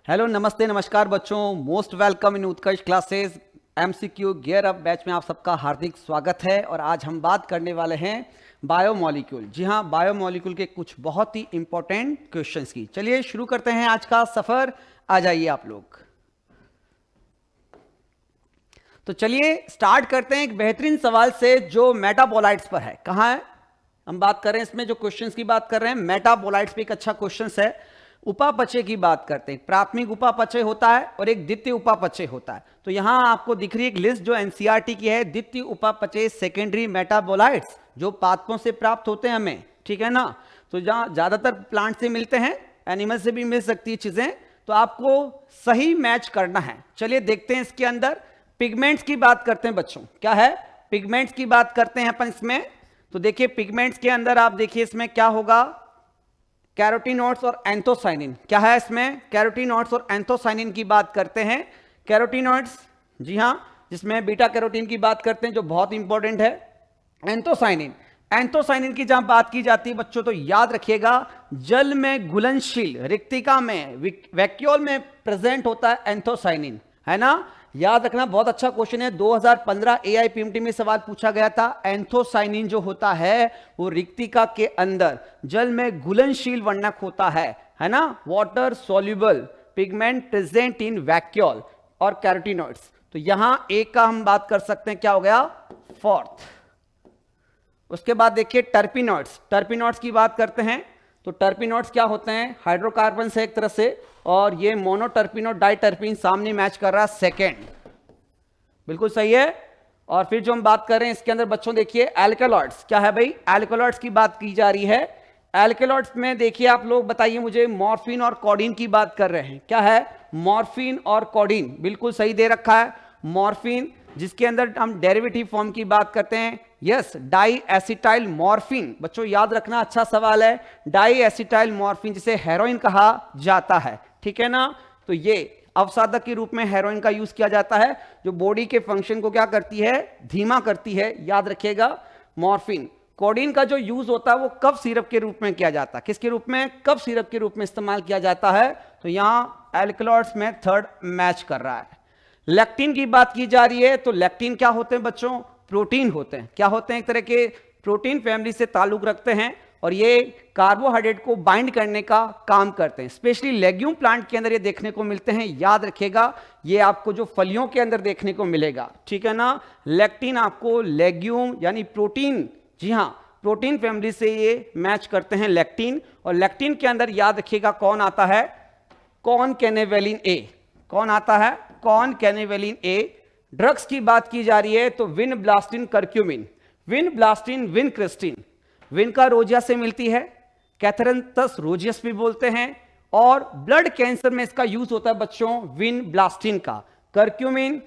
Hello, नमस्ते, नमस्कार बच्चों। Most welcome in Utkarsh classes MCQ gear up batch में आप सबका हार्दिक स्वागत है। और आज हम बात करने वाले हैं बायोमोलिक्यूल। जी हाँ, बायोमोलिक्यूल के कुछ बहुत ही इंपॉर्टेंट क्वेश्चंस की। चलिए शुरू करते हैं आज का सफर। आ जाइए आप लोग। तो चलिए स्टार्ट करते हैं एक बेहतरीन सवाल से जो मेटाबोलाइट्स पर है। कहाँ है हम बात कर रहे हैं, इसमें जो क्वेश्चंस की बात कर रहे हैं मेटाबोलाइट्स पे एक अच्छा क्वेश्चन है। उपापचय की बात करते हैं। प्राथमिक उपापचय होता है और एक द्वितीय उपापचय होता है। तो यहां आपको दिख रही एक लिस्ट जो एनसीईआरटी की है। द्वितीय उपापचय सेकेंडरी मेटाबोलाइट्स जो पादपों से प्राप्त होते हैं हमें, ठीक है ना। तो जहां ज्यादातर प्लांट से मिलते हैं, एनिमल से भी मिल सकती है चीजें, तो आपको सही मैच करना है। चलिए देखते हैं इसके अंदर। पिगमेंट्स की बात करते हैं बच्चों। क्या है? पिगमेंट्स की बात करते हैं अपन इसमें। तो देखिए पिगमेंट्स के अंदर आप देखिए इसमें क्या होगा, कैरोटीनॉइड्स और एंथोसाइनिन। क्या है इसमें? कैरोटीनॉइड्स और एंथोसाइनिन की बात करते हैं। कैरोटीनॉइड्स, जी हां, जिसमें बीटा कैरोटीन की बात करते हैं जो बहुत इंपॉर्टेंट है। एंथोसाइनिन, एंथोसाइनिन की जहां बात की जाती है बच्चों तो याद रखिएगा, जल में घुलनशील रिक्तिका में वैक्यूल में प्रेजेंट होता है एंथोसाइनिन, है ना। याद रखना, बहुत अच्छा क्वेश्चन है। 2015 एआईपीएमटी में सवाल पूछा गया था। एंथोसाइनिन जो होता है वो रिक्तिका के अंदर जल में घुलनशील वर्णक होता है ना। Water soluble pigment present in vacuole और कैरोटीनॉइड्स। तो यहां एक का हम बात कर सकते हैं, क्या हो गया? फोर्थ। उसके बाद देखिए टर्पिनॉइड्स। टर्पिनॉइड्स की बात करते हैं तो टर्पिनॉइड्स क्या होते हैं? हाइड्रोकार्बन से एक तरह से, और ये मोनोटर्पिन और डाइटर्पिन सामने मैच कर रहा है सेकेंड, बिल्कुल सही है। और फिर जो हम बात कर रहे हैं इसके अंदर बच्चों देखिए एल्कलॉइड्स। क्या है भाई? एल्कलॉइड्स की बात की जा रही है। एल्कलॉइड्स में देखिए आप लोग बताइए मुझे, मॉर्फिन और कोडीन की बात कर रहे हैं। क्या है? मॉर्फिन और कोडीन, बिल्कुल सही दे रखा है। मॉर्फिन जिसके अंदर हम डेरिवेटिव फॉर्म की बात करते हैं, यस, डाई एसिटाइल मॉर्फिन। बच्चों याद रखना, अच्छा सवाल है। डाई एसिटाइल मॉर्फिन जिसे हेरोइन कहा जाता है, ठीक है ना। तो ये अवसादक के रूप में हेरोइन का यूज किया जाता है, जो बॉडी के फंक्शन को क्या करती है? धीमा करती है। याद रखिएगा मॉर्फिन। कोडीन का जो यूज होता है वो कफ सिरप के रूप में किया जाता है। किसके रूप में? कफ सिरप के रूप में इस्तेमाल किया जाता है। तो यहां एल्कलॉइड्स में थर्ड मैच कर रहा है। लेक्टिन की बात की जा रही है तो लेक्टिन क्या होते हैं बच्चों? प्रोटीन होते हैं। क्या होते हैं? एक तरह के प्रोटीन फैमिली से ताल्लुक रखते हैं और ये कार्बोहाइड्रेट को बाइंड करने का काम करते हैं। स्पेशली लेग्यूम प्लांट के अंदर ये देखने को मिलते हैं। याद रखिएगा, ये आपको जो फलियों के अंदर देखने को मिलेगा, ठीक है ना। लेक्टिन आपको लेग्यूम यानी प्रोटीन, जी हाँ, प्रोटीन फैमिली से ये मैच करते हैं लेक्टिन। और लेक्टिन के अंदर याद रखिएगा कौन आता है? कॉनकेनेवेलिन ए। कौन आता है? कॉनकेनेवेलिन ए। ड्रग्स की बात की जा रही है तो vinblastine curcumin, vinblastine vincristine. Win का रोजिया से मिलती है, कैथरंथस रोजियस भी बोलते हैं, और ब्लड कैंसर में इसका यूज होता है बच्चों विनब्लास्टिन का। कर्क्यूमिन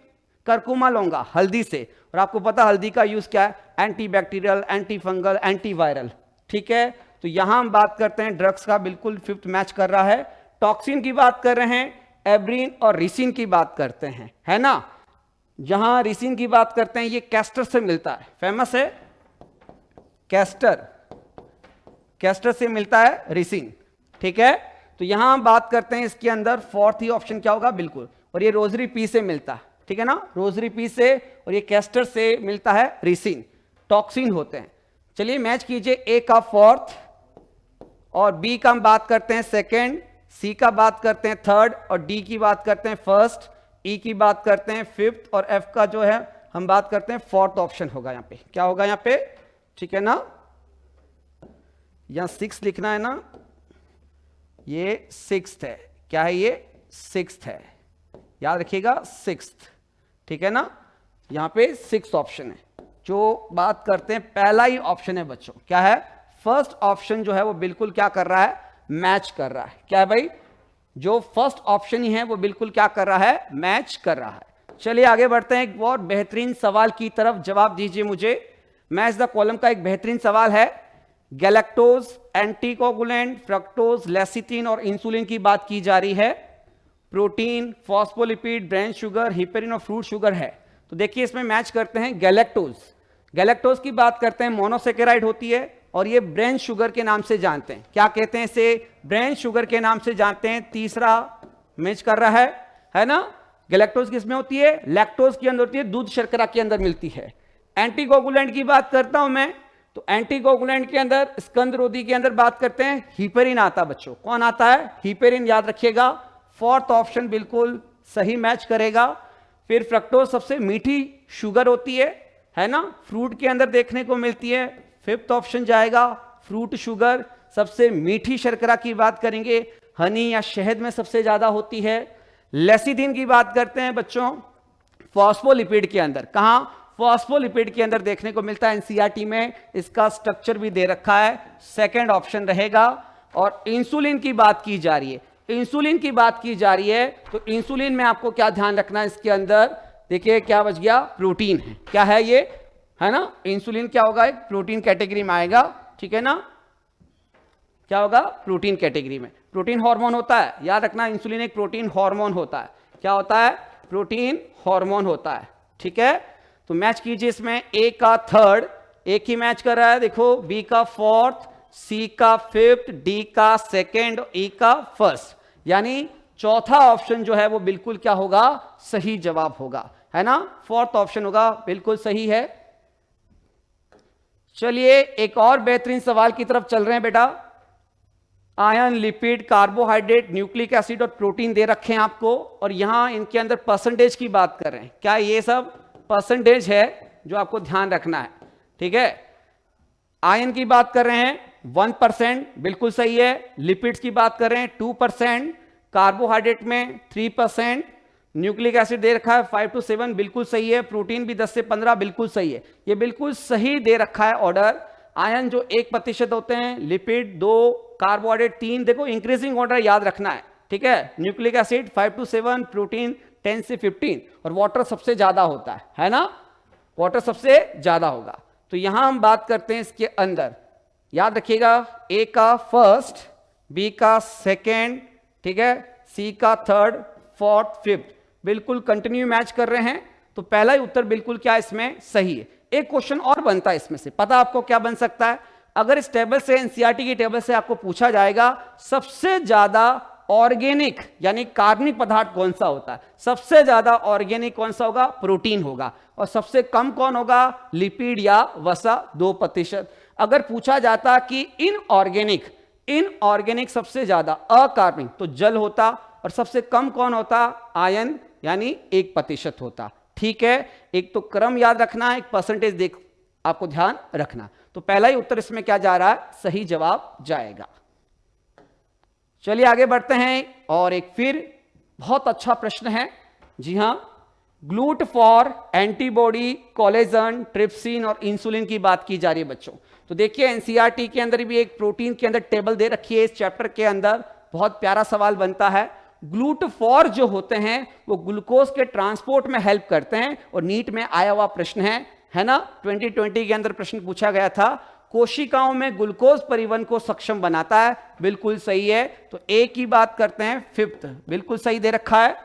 कर्कुमा लौंगा, हल्दी से। और आपको पता हल्दी का यूज क्या है? एंटीबैक्टीरियल, एंटी फंगल, एंटीवायरल, ठीक है। तो यहां हम बात करते हैं ड्रग्स का, बिल्कुल फिफ्थ मैच कर रहा है। टॉक्सिन की बात कर रहे हैं, एब्रीन और रिसिन की बात करते हैं, है ना। जहां रिसिन की बात करते हैं ये कैस्टर से मिलता है, फेमस है कैस्टर, कैस्टर से मिलता है रिसिन, ठीक है। तो यहां हम बात करते हैं इसके अंदर फोर्थ ही ऑप्शन क्या होगा? बिल्कुल। और ये रोजरी पी से मिलता है, ठीक है ना, रोजरी पी से, और ये कैस्टर से मिलता है रिसिन। टॉक्सिन होते हैं। चलिए मैच कीजिए, ए का फोर्थ और बी का हम बात करते हैं सेकेंड, सी का बात करते हैं थर्ड, और डी की बात करते हैं फर्स्ट, ई की बात करते हैं फिफ्थ, और एफ का जो है हम बात करते हैं फोर्थ ऑप्शन होगा। यहां पे क्या होगा? यहां पे, ठीक है ना, यहां 6 लिखना है ना, ये 6th है। क्या है ये? 6th है, याद रखिएगा 6th, ठीक है ना। यहां पे 6th ऑप्शन है जो बात करते हैं, पहला ही ऑप्शन है बच्चों। क्या है? फर्स्ट ऑप्शन जो है वो बिल्कुल क्या कर रहा है? मैच कर रहा है। क्या है भाई? जो फर्स्ट ऑप्शन ही है वो बिल्कुल क्या कर रहा है? मैच कर रहा है। चलिए आगे बढ़ते हैं, एक और बेहतरीन सवाल की तरफ। जवाब दीजिए मुझे। मैच द कॉलम का एक बेहतरीन सवाल है। गैलेक्टोज, एंटीकोगुलेंट, फ्रक्टोज, लेसिथिन और इंसुलिन की बात की जा रही है। Protein, phospholipid, brain sugar, heparin और फ्रूट शुगर है। तो देखिए इसमें मैच करते हैं गैलेक्टोज। गैलेक्टोज की बात करते हैं, मोनोसेकेराइड होती है और ये ब्रेन शुगर के नाम से जानते हैं। क्या कहते हैं इसे? ब्रेन शुगर के नाम से जानते हैं। तीसरा मैच कर रहा है ना। गैलेक्टोज किसमें होती है, लैक्टोज के अंदर होती है, दूध शर्करा के अंदर मिलती है। एंटीकोगुलेंट की बात करता हूं मैं, तो एंटीकोगुलेंट के अंदर, स्कंदरोधी के अंदर बात करते हैं, हीपेरिन आता है बच्चों। कौन आता है, हीपेरिन, याद रखिएगा। फोर्थ ऑप्शन बिल्कुल सही मैच करेगा। फिर फ्रक्टोज सबसे मीठी शुगर होती है ना, फ्रूट के अंदर देखने को मिलती है। फिफ्थ ऑप्शन जाएगा फ्रूट शुगर, सबसे मीठी शर्करा की बात करेंगे, हनी या शहद में सबसे ज्यादा होती है। लेसिथिन की बात करते हैं बच्चों, फॉस्फोलिपिड के अंदर। कहां, फॉस्फोलिपिड के अंदर देखने को मिलता है, एनसीईआरटी में इसका स्ट्रक्चर भी दे रखा है, सेकंड ऑप्शन रहेगा। और इंसुलिन की बात की जा रही है, इंसुलिन की बात की जा रही है, तो इंसुलिन में आपको क्या ध्यान रखना है, इसके अंदर देखिए क्या बच गया, प्रोटीन है। क्या है ये, है ना, इंसुलिन क्या होगा, एक प्रोटीन कैटेगरी में आएगा, ठीक है ना। क्या होगा, प्रोटीन कैटेगरी में। प्रोटीन हार्मोन होता है, याद रखना, इंसुलिन एक प्रोटीन हार्मोन होता है। क्या होता है, प्रोटीन हार्मोन होता है, ठीक है। तो मैच कीजिए इसमें, ए का थर्ड, एक ही मैच कर रहा है, देखो, बी का फोर्थ, सी का फिफ्थ, डी का सेकेंड, ई का फर्स्ट, यानी चौथा ऑप्शन जो है वो बिल्कुल क्या होगा, सही जवाब होगा, है ना। फोर्थ ऑप्शन होगा, बिल्कुल सही है। चलिए एक और बेहतरीन सवाल की तरफ चल रहे हैं बेटा। Ion, lipid, carbohydrate, nucleic acid और प्रोटीन दे रखे हैं आपको, और यहां इनके अंदर परसेंटेज की बात कर रहे हैं। क्या ये सब परसेंटेज है जो आपको ध्यान रखना है, ठीक है। आयन की बात कर रहे हैं 1%, बिल्कुल सही है। लिपिड्स की बात कर रहे हैं 2%, कार्बोहाइड्रेट में 3%, न्यूक्लिक एसिड दे रखा है 5 to 7, बिल्कुल सही है। प्रोटीन भी 10 से 15, बिल्कुल सही है। ये बिल्कुल सही दे रखा है ऑर्डर। आयन जो 1% होते हैं, लिपिड 2, कार्बोहाइड्रेट 3, देखो इंक्रीजिंग ऑर्डर याद रखना है, ठीक है। न्यूक्लिक एसिड 5 to 7, प्रोटीन 10 से 15, और वाटर सबसे ज्यादा होता है ना, वाटर सबसे ज्यादा होगा। तो यहां हम बात करते हैं इसके अंदर, याद रखिएगा, ए का फर्स्ट, बी का सेकेंड, ठीक है, सी का थर्ड, फोर्थ, फिफ्थ, बिल्कुल कंटिन्यू मैच कर रहे हैं। तो पहला ही उत्तर बिल्कुल क्या इसमें सही है। एक क्वेश्चन और बनता है इसमें से, पता आपको क्या बन सकता है, अगर इस टेबल से, एनसीईआरटी की टेबल से आपको पूछा जाएगा सबसे ज्यादा ऑर्गेनिक यानी कार्बनिक पदार्थ कौन सा होता है, सबसे ज्यादा ऑर्गेनिक कौन सा होगा, प्रोटीन होगा, और सबसे कम कौन होगा, लिपिड या वसा 2%। अगर पूछा जाता कि इनऑर्गेनिक सबसे ज्यादा अकार्बनिक, तो जल होता, और सबसे कम कौन होता, आयन, यानी 1% होता, ठीक है। एक तो क्रम याद रखना है, एक परसेंटेज देख आपको ध्यान रखना। तो पहला ही उत्तर इसमें क्या जा रहा है, सही जवाब जाएगा। चलिए आगे बढ़ते हैं, और एक फिर बहुत अच्छा प्रश्न है, जी हां, GLUT four antibody, collagen, trypsin और इंसुलिन की बात की जा रही है बच्चों। तो देखिए एनसीईआरटी के अंदर भी एक प्रोटीन के अंदर टेबल दे रखी है, इस चैप्टर के अंदर बहुत प्यारा सवाल बनता है। ग्लूट फॉर जो होते हैं वो ग्लूकोज के ट्रांसपोर्ट में हेल्प करते हैं, और नीट में आया हुआ प्रश्न है ना, 2020 के अंदर प्रश्न पूछा गया था, कोशिकाओं में ग्लूकोज परिवहन को सक्षम बनाता है, बिल्कुल सही है। तो ए की बात करते हैं, फिफ्थ, बिल्कुल सही दे रखा है।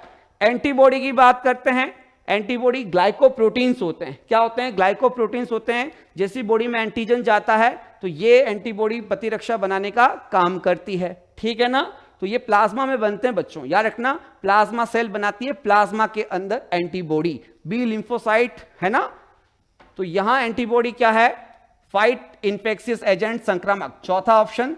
एंटीबॉडी की बात करते हैं, एंटीबॉडी ग्लाइकोप्रोटीन्स होते हैं। क्या होते हैं, ग्लाइकोप्रोटीन्स होते हैं। जैसी बॉडी में एंटीजन जाता है तो ये एंटीबॉडी प्रतिरक्षा बनाने का काम करती है, ठीक है ना। तो ये प्लाज्मा में बनते हैं बच्चों, याद रखना, प्लाज्मा सेल बनाती है, प्लाज्मा के अंदर एंटीबॉडी, बी लिम्फोसाइट, है ना। तो यहां एंटीबॉडी क्या है, फाइट इन्फेक्शियस एजेंट, संक्रामक, चौथा ऑप्शन।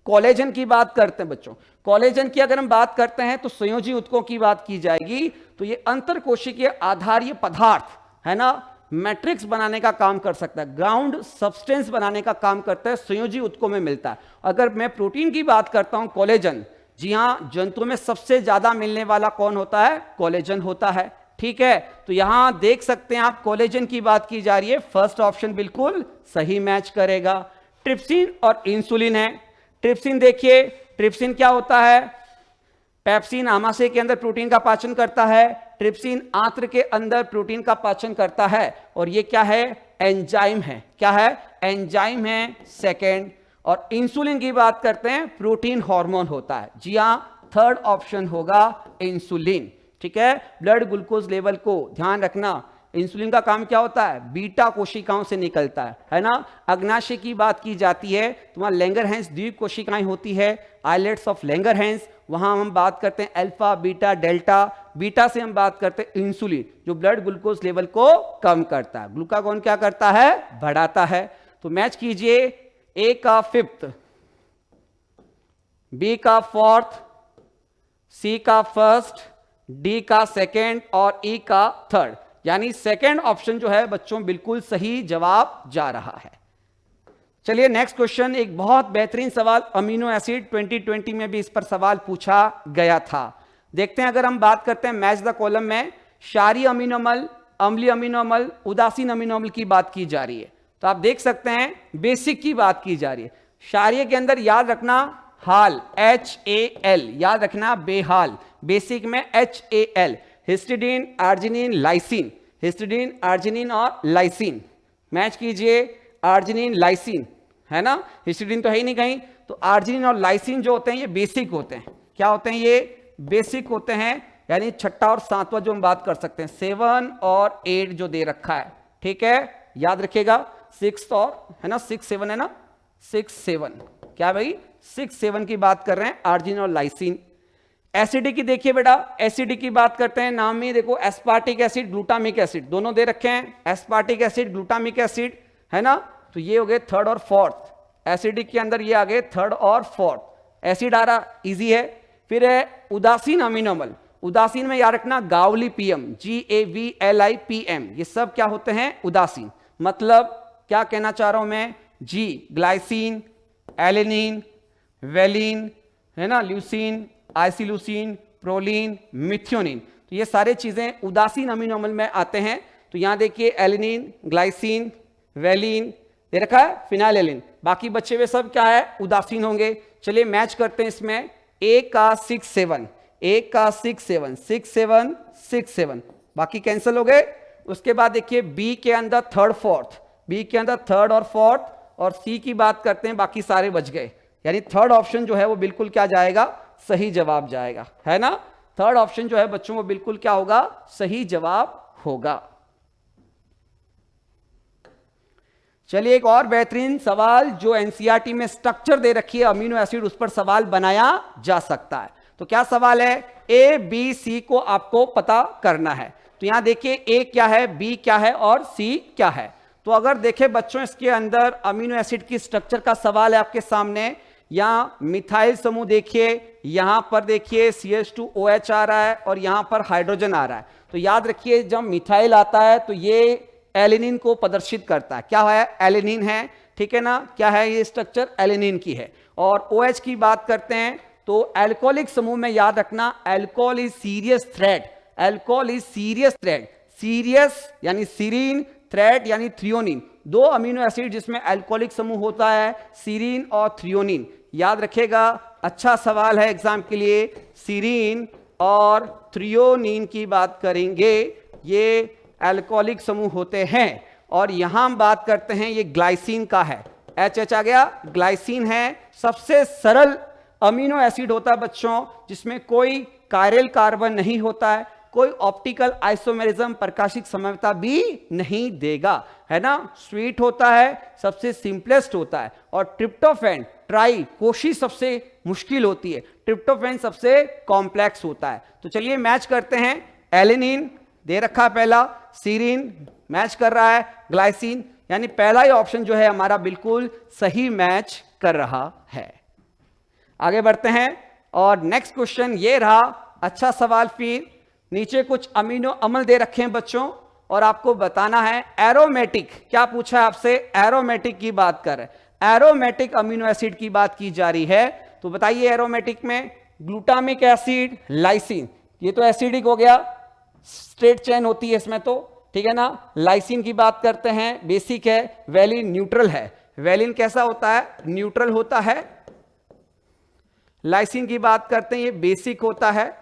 कोलेजन की बात करते हैं बच्चों, कोलेजन की अगर हम बात करते हैं तो संयोजी ऊतकों की बात की जाएगी, तो ये अंतरकोशिकीय आधारीय पदार्थ, है ना, मैट्रिक्स बनाने का काम कर सकता है, ग्राउंड सब्सटेंस बनाने का काम करता है, संयोजी ऊतकों में मिलता है। अगर मैं प्रोटीन की बात करता हूं, कोलेजन, जी हां, जंतुओं में सबसे ज्यादा मिलने वाला कौन होता है, कोलेजन होता है, ठीक है। तो यहां देख सकते हैं आप, कोलेजन की बात की जा रही है, फर्स्ट ऑप्शन बिल्कुल सही मैच करेगा। ट्रिप्सिन और इंसुलिन है। ट्रिप्सिन देखिए, ट्रिप्सिन क्या होता है, पेप्सिन आमाशय के अंदर प्रोटीन का पाचन करता है, ट्रिप्सिन आंत्र के अंदर प्रोटीन का पाचन करता है, और ये क्या है, एंजाइम है। क्या है, एंजाइम है, सेकेंड। और इंसुलिन की बात करते हैं, प्रोटीन हार्मोन होता है, जी हां, थर्ड ऑप्शन होगा इंसुलिन, ठीक है। ब्लड ग्लूकोज लेवल को ध्यान रखना, इंसुलिन का काम क्या होता है, बीटा कोशिकाओं से निकलता है ना। अग्नाशय की बात की जाती है, तुम्हारा लैंगरहैंस द्वीप कोशिकाएं होती है, आइलेट्स ऑफ लैंगरहैंस, वहां हम बात करते हैं अल्फा, बीटा, डेल्टा। बीटा से हम बात करते हैं इंसुलिन, जो ब्लड ग्लूकोज लेवल को कम करता है। ग्लूकागॉन क्या करता है? बढ़ाता है। तो मैच कीजिए, ए का फिफ्थ, बी का फोर्थ, सी का फर्स्ट, डी का सेकेंड और ई का थर्ड, यानी सेकेंड ऑप्शन जो है बच्चों बिल्कुल सही जवाब जा रहा है। चलिए नेक्स्ट क्वेश्चन, एक बहुत बेहतरीन सवाल, अमीनो एसिड 2020 में भी इस पर सवाल पूछा गया था। देखते हैं, अगर हम बात करते हैं मैच द कॉलम में, क्षारीय अमीनो अम्ल, अम्लीय अमीनो अम्ल, उदासीन अमीनो अम्ल की बात की जा रही है। तो आप देख सकते हैं बेसिक की बात की जा रही है। क्षारीय के अंदर याद रखना हाल, HAL, याद रखना बेहाल। बेसिक में HAL, histidine, arginine, lysine, histidine, arginine और लाइसिन। मैच कीजिए, आर्जिनिन, लाइसिन, है ना, हिस्टिडीन तो है ही नहीं कहीं, तो आर्जिनिन और लाइसिन जो होते हैं ये बेसिक होते हैं। क्या होते हैं? ये बेसिक होते हैं, यानी छठा और सातवां जो हम बात कर सकते हैं। 7 और 8 जो दे रखा है, ठीक है, याद रखिएगा। 6 और है ना, 6 7 है ना, 6 7, क्या भाई 6 7 की बात कर रहे हैं, आर्जिनिन और लाइसिन। एसिडिक की देखिए बेटा, एसिडिक की बात करते हैं, नाम में देखो एस्पार्टिक एसिड, ग्लूटामिक एसिड, दोनों दे रखे हैं, एस्पार्टिक एसिड, ग्लूटामिक एसिड, है ना। तो ये हो गए थर्ड और फोर्थ, एसिडिक के अंदर ये आ गए थर्ड और फोर्थ। एसिड आ रहा, इजी है। फिर है उदासीन अमीनो अम्ल, उदासीन में याद रखना गावली PM, GAVLIPM, ये सब क्या होते हैं? उदासीन। मतलब क्या कहना चाह रहा हूं मैं? जी, ग्लाइसिन, एलेनिन, वेलिन, है ना, ल्यूसीन, आइसिलूसीन, प्रोलीन, मिथियोनिन, तो ये सारे चीजें उदासीन अमीनो अम्ल में आते हैं। तो यहां देखिए एलेनिन, ग्लाइसिन, वेलिन दे रखा है, फिनाइलेलिन, बाकी बचे हुए सब क्या है? उदासीन होंगे। चलिए मैच करते हैं इसमें, ए का 6 7, ए का 6 7, 6 7 6 7, बाकी कैंसिल हो गए। उसके बाद देखिए बी के अंदर थर्ड फोर्थ, बी के अंदर थर्ड और फोर्थ, और सी की बात करते हैं, बाकी सारे बच गए। यानी थर्ड ऑप्शन जो है वो बिल्कुल क्या जाएगा? सही जवाब जाएगा, है ना। थर्ड ऑप्शन जो है बच्चों वो बिल्कुल क्या होगा? सही जवाब होगा। चलिए एक और बेहतरीन सवाल, जो एनसीईआरटी में स्ट्रक्चर दे रखी है अमीनो एसिड, उस पर सवाल बनाया जा सकता है। तो क्या सवाल है? ए बी सी को आपको पता करना है। तो यहां देखिए ए क्या है, बी क्या है और सी क्या है। तो अगर देखें बच्चों, इसके अंदर अमीनो एसिड की स्ट्रक्चर का सवाल है आपके सामने। यहां मिथाइल समूह देखिए, यहां पर देखिए CH2OH आ रहा है और यहां पर हाइड्रोजन आ रहा है। तो याद रखिए जब मिथाइल आता है तो ये एलेनिन को प्रदर्शित करता है। क्या है? एलेनिन है, ठीक है ना। क्या है ये स्ट्रक्चर? एलेनिन की है। और OH की बात करते हैं तो अल्कोहलिक समूह में याद रखना alcohol is serious threat, alcohol is serious threat, serious यानी सीरीन, थ्रेट यानी थ्रियोनिन। दो अमीनो एसिड जिसमें अल्कोहलिक समूह होता है, सीरीन और थ्रियोनिन। याद रखेगा, अच्छा सवाल है एग्जाम के लिए। सीरीन और थ्रियोनिन की बात करेंगे, ये अल्कोहलिक समूह होते हैं। और यहां हम बात करते हैं, ये ग्लाइसिन का है, HH आ गया, ग्लाइसिन है। सबसे सरल अमीनो एसिड होता है बच्चों, जिसमें कोई कायरल कार्बन नहीं होता है, कोई ऑप्टिकल आइसोमेरिज्म प्रकाशिक समता भी नहीं देगा, है ना। स्वीट होता है, सबसे सिंपलेस्ट होता है। और ट्रिप्टोफैन ट्राई कोशिश सबसे मुश्किल होती है, ट्रिप्टोफैन सबसे कॉम्प्लेक्स होता है। तो चलिए मैच करते हैं। एलेनिन दे रखा पहला, सीरीन मैच कर रहा है, ग्लाइसिन, यानी पहला ही ऑप्शन जो है हमारा बिल्कुल सही मैच कर रहा है। आगे बढ़ते हैं और नेक्स्ट क्वेश्चन ये रहा, अच्छा सवाल। फिर नीचे कुछ अमीनो अम्ल दे रखे हैं बच्चों और आपको बताना है एरोमेटिक। क्या पूछा है आपसे? एरोमेटिक की बात कर रहे हैं, एरोमेटिक अमीनो एसिड की बात की जा रही है। तो बताइए एरोमेटिक में ग्लूटामिक एसिड, लाइसिन, ये तो एसिडिक हो गया, स्ट्रेट चेन होती है इसमें तो, ठीक है ना। लाइसिन की बात करते हैं, बेसिक है। वेलिन न्यूट्रल है, वेलिन कैसा होता है? न्यूट्रल होता है। लाइसिन की बात करते हैं, ये बेसिक होता है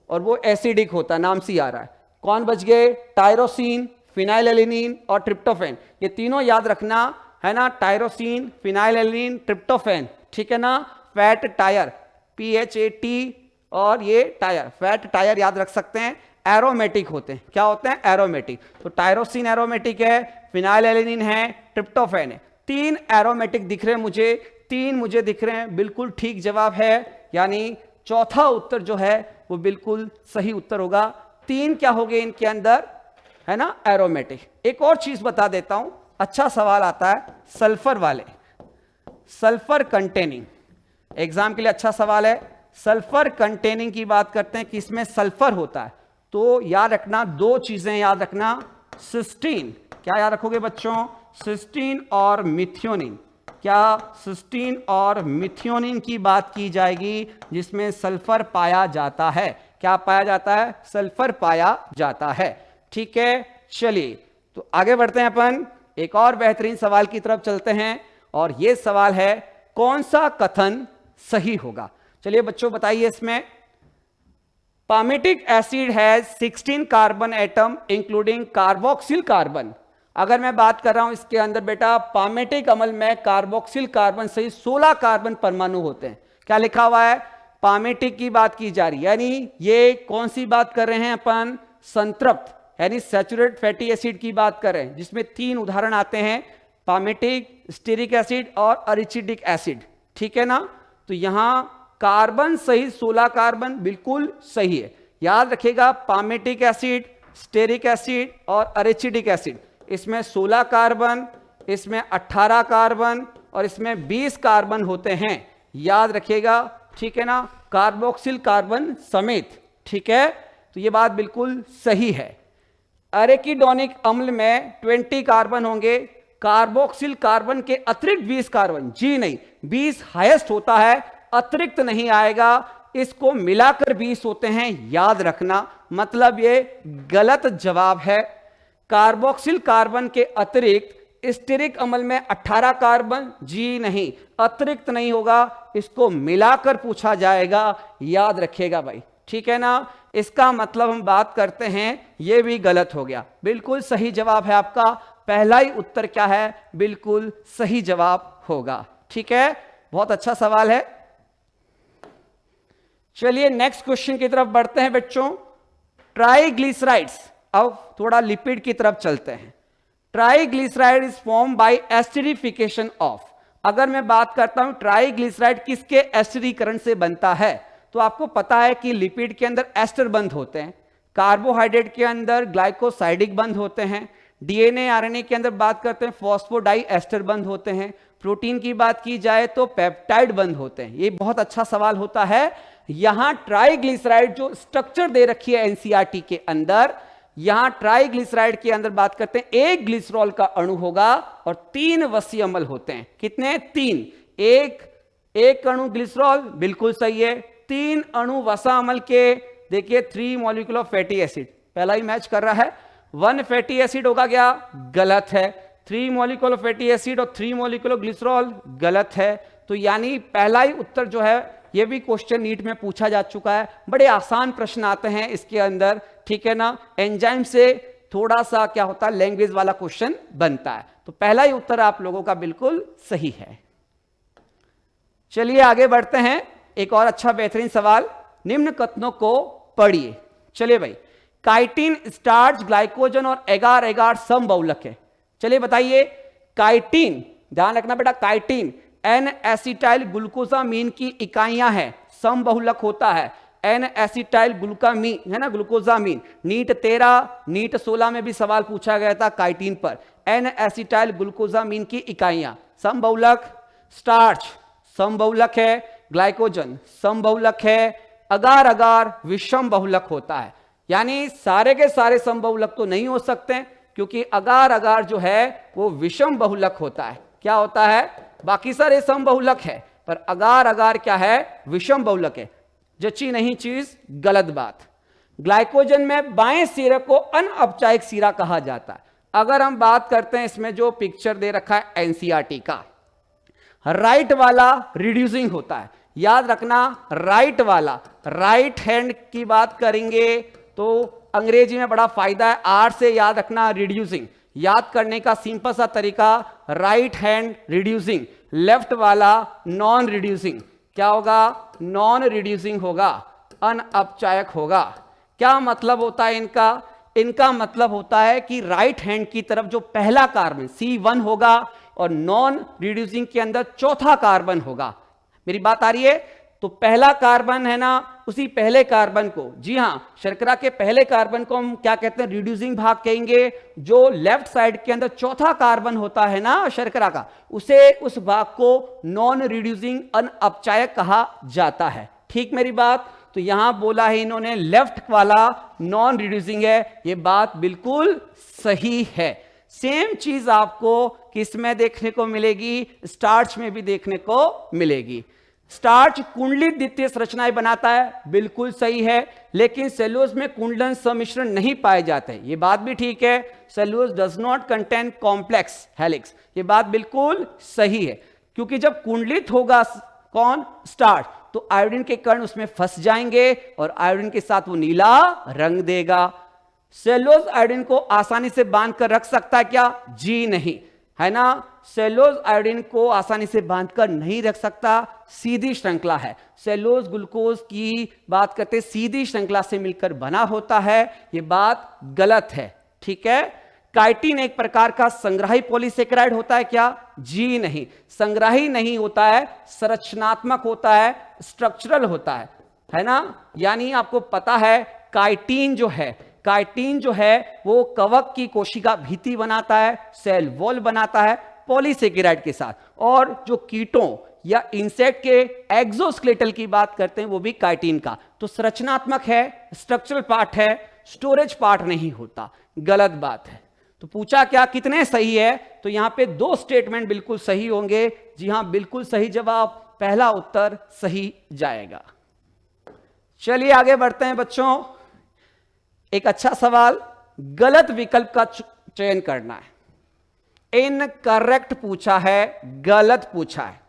और वो एसिडिक होता है, नाम से ही आ रहा है। कौन बच गए? टायरोसिन, फिनाइलएलेनिन और ट्रिप्टोफैन, ये तीनों याद रखना, है ना। टायरोसिन, फिनाइलएलेनिन, ट्रिप्टोफैन, ठीक है ना। फैट टायर, PHAT, और ये टायर, फैट टायर याद रख सकते हैं। एरोमेटिक होते हैं, क्या होते हैं? एरोमेटिक। तो टायरोसिन एरोमेटिक है, फिनाइलएलेनिन है, ट्रिप्टोफैन है। 3 एरोमेटिक दिख रहे हैं मुझे, 3 मुझे दिख रहे हैं, बिल्कुल ठीक जवाब है। यानी चौथा उत्तर जो है वो बिल्कुल सही उत्तर होगा। 3 क्या हो गए इनके अंदर, है ना, एरोमेटिक। एक और चीज बता देता हूं, अच्छा सवाल आता है सल्फर वाले, सल्फर कंटेनिंग, एग्जाम के लिए अच्छा सवाल है। सल्फर कंटेनिंग की बात करते हैं कि इसमें सल्फर होता है, तो याद रखना 2 चीजें याद रखना, सिस्टीन, क्या याद रखोगे बच्चों, सिस्टीन और मिथियोनिन। क्या सिस्टीन और मिथियोनिन की बात की जाएगी जिसमें सल्फर पाया जाता है। क्या पाया जाता है, सल्फर पाया जाता है। ठीक है, चलिए तो आगे बढ़ते हैं अपन, एक और बेहतरीन सवाल की तरफ चलते हैं, और यह सवाल है कौन सा कथन सही होगा। चलिए बच्चों बताइए इसमें, palmitic acid has 16 carbon atom including carboxyl carbon. अगर मैं बात कर रहा हूं इसके अंदर बेटा, पामेटिक अम्ल में कार्बोक्सिल कार्बन सहित 16 कार्बन परमाणु होते हैं। क्या लिखा हुआ है, पामेटिक की बात की जा रही है, यानी ये कौन सी बात कर रहे हैं अपन, संतृप्त यानी सैचुरेटेड फैटी एसिड की बात कर रहे हैं, जिसमें 3 उदाहरण आते हैं, पामेटिक, स्टेरिक एसिड और एरिचिडिक एसिड। ठीक है ना, तो यहां कार्बन सहित 16 कार्बन बिल्कुल सही है। याद रखिएगा पामेटिक एसिड, स्टेरिक एसिड और एरिचिडिक एसिड, इसमें 16 कार्बन, इसमें 18 कार्बन और इसमें 20 कार्बन होते हैं, याद रखिएगा। ठीक है ना, कार्बोक्सिल कार्बन समेत। ठीक है, तो ये बात बिल्कुल सही है। एरेकिडोनिक अम्ल में 20 कार्बन होंगे, कार्बोक्सिल कार्बन के अतिरिक्त 20 कार्बन, जी नहीं, 20 हाईएस्ट होता है, अतिरिक्त नहीं आएगा, इसको मिलाकर 20 होते हैं, याद रखना, मतलब ये गलत जवाब है। कार्बोक्सिल कार्बन के अतिरिक्त स्टेरिक अम्ल में 18 कार्बन, जी नहीं, अतिरिक्त नहीं होगा, इसको मिलाकर पूछा जाएगा, याद रखिएगा भाई। ठीक है ना, इसका मतलब हम बात करते हैं, यह भी गलत हो गया। बिल्कुल सही जवाब है आपका, पहला ही उत्तर क्या है, बिल्कुल सही जवाब होगा। ठीक है, बहुत अच्छा सवाल है। चलिए नेक्स्ट क्वेश्चन की तरफ बढ़ते हैं बच्चों, ट्राइग्लिसराइड्स। अब थोड़ा लिपिड की तरफ चलते हैं। Triglyceride is form by esterification of. अगर मैं बात करता हूं ट्राइग्लिसराइड किसके एस्टरीकरण से बनता है, तो आपको पता है कि लिपिड के अंदर एस्टर बंध होते हैं, कार्बोहाइड्रेट के अंदर ग्लाइकोसाइडिक बंध होते हैं, डीएनए आरएनए के अंदर बात करते हैं फॉस्फोडाई एस्टर बंध होते हैं, प्रोटीन की बात की जाए तो पेप्टाइड बंध होते हैं। ये बहुत अच्छा सवाल होता है। यहां ट्राइग्लिसराइड जो स्ट्रक्चर दे रखी है एनसीईआरटी के अंदर, यहां ट्राइग्लिसराइड के अंदर बात करते हैं एक ग्लिसरॉल का अणु होगा और 3 वसीय अम्ल होते हैं। कितने, 3। एक अणु ग्लिसरॉल, बिल्कुल सही है। 3 अणु वसा अम्ल के, देखिए 3 मॉलिक्यूल ऑफ फैटी एसिड, पहला ही मैच कर रहा है। 1 फैटी एसिड होगा क्या, गलत है। 3 मॉलिक्यूल ऑफ फैटी एसिड और 3 मॉलिक्यूल ऑफ ग्लिसरॉल, गलत है। तो यानी पहला ही उत्तर जो है, ये भी क्वेश्चन नीट में पूछा जा चुका है, बड़े आसान प्रश्न आते हैं इसके अंदर। ठीक है ना, एंजाइम से थोड़ा सा क्या होता है, लैंग्वेज वाला क्वेश्चन बनता है। तो पहला ही उत्तर आप लोगों का बिल्कुल सही है। चलिए आगे बढ़ते हैं, एक और अच्छा बेहतरीन सवाल, निम्न कथनों को पढ़िए। चलिए भाई, काइटिन, स्टार्च, ग्लाइकोजन और एगार एगार समबहुलक है। चलिए बताइए, काइटिन, ध्यान रखना बेटा, काइटिन एन एसिटाइल ग्लूकोजामीन की इकाइयां हैं, समबहुलक होता है। एन एसिटाइल ग्लूकामीन है ना, ग्लूकोजामीन। नीट 13, नीट 16 में भी सवाल पूछा गया था काइटिन पर। एन एसिटाइल ग्लूकोजामीन की इकाइयां समबहुलक, स्टार्च समबहुलक है, ग्लाइकोजन समबहुलक है, अगार अगार विषम बहुलक होता है। यानी सारे के सारे समबहुलक तो नहीं हो सकते, क्योंकि अगार अगार जो है वो विषम बहुलक होता है। क्या होता है, बाकी सारे समबहुलक है, पर अगार अगार क्या है, विषम बहुलक है। जची नहीं चीज, गलत बात। ग्लाइकोजन में बाएं सिरे को अनअपचायक सिरा कहा जाता है। अगर हम बात करते हैं इसमें जो पिक्चर दे रखा है एनसीईआरटी का, राइट वाला रिड्यूसिंग होता है, याद रखना। राइट वाला, राइट हैंड की बात करेंगे तो अंग्रेजी में बड़ा फायदा है, आर से याद रखना रिड्यूसिंग। याद करने का सिंपल सा तरीका, राइट हैंड रिड्यूसिंग, लेफ्ट वाला नॉन रिड्यूसिंग। क्या होगा, नॉन रिड्यूसिंग होगा, अनअपचायक होगा। क्या मतलब होता है इनका, इनका मतलब होता है कि राइट हैंड की तरफ जो पहला कार्बन C1 होगा और नॉन रिड्यूसिंग के अंदर चौथा कार्बन होगा। मेरी बात आ रही है, तो पहला कार्बन है ना, उसी पहले कार्बन को, जी हां, शर्करा के पहले कार्बन को हम क्या कहते हैं, रिड्यूसिंग भाग कहेंगे। जो लेफ्ट साइड के अंदर चौथा कार्बन होता है ना शर्करा का, उसे, उस भाग को नॉन रिड्यूसिंग अनअपचायक कहा जाता है। ठीक मेरी बात? तो यहां बोला है इन्होंने लेफ्ट वाला नॉन रिड्यूसिंग है, यह बात बिल्कुल सही है। सेम चीज आपको किस में देखने को मिलेगी, स्टार्च में भी देखने को मिलेगी। स्टार्च कुंडलित द्वितीय संरचनाएं बनाता है, बिल्कुल सही है, लेकिन सेलुलोज में कुंडलन सम्मिश्रण नहीं पाए जाते, ये बात भी ठीक है। Cellulose does not contain complex helix, ये बात बिल्कुल सही है, क्योंकि जब कुंडलित होगा कौन, स्टार्च, तो आयोडीन के कण उसमें फंस जाएंगे और आयोडीन के साथ वो नीला रंग देगा। सेलुलोज आयोडीन को आसानी से बांध कर रख सकता है क्या, जी नहीं, है ना। सेलुलोज आयोडीन को आसानी से बांधकर नहीं रख सकता, सीधी श्रृंखला है। सेलुलोज ग्लूकोज की बात करते सीधी श्रृंखला से मिलकर बना होता है, यह बात गलत है, ठीक है। काइटिन एक प्रकार का संग्राही पॉलीसेकेराइड होता है क्या, जी नहीं, संग्राही नहीं होता है, संरचनात्मक होता है, स्ट्रक्चरल होता है ना। यानी आपको पता है काइटिन जो है वो कवक की कोशिका भित्ति बनाता है, सेल वॉल बनाता है पॉलीसेकेराइड के साथ। और जो कीटों या इंसेक्ट के एक्सोस्केलेटल की बात करते हैं वो भी काइटिन का, तो संरचनात्मक है, स्ट्रक्चरल पार्ट है, स्टोरेज पार्ट नहीं होता, गलत बात है। तो पूछा क्या कितने सही है, तो यहां पे 2 स्टेटमेंट बिल्कुल सही होंगे, जी हां बिल्कुल सही जवाब, पहला उत्तर सही जाएगा। चलिए आगे बढ़ते हैं बच्चों। एक अच्छा सवाल, गलत विकल्प का चयन करना है। इनकरेक्ट पूछा है, गलत पूछा है।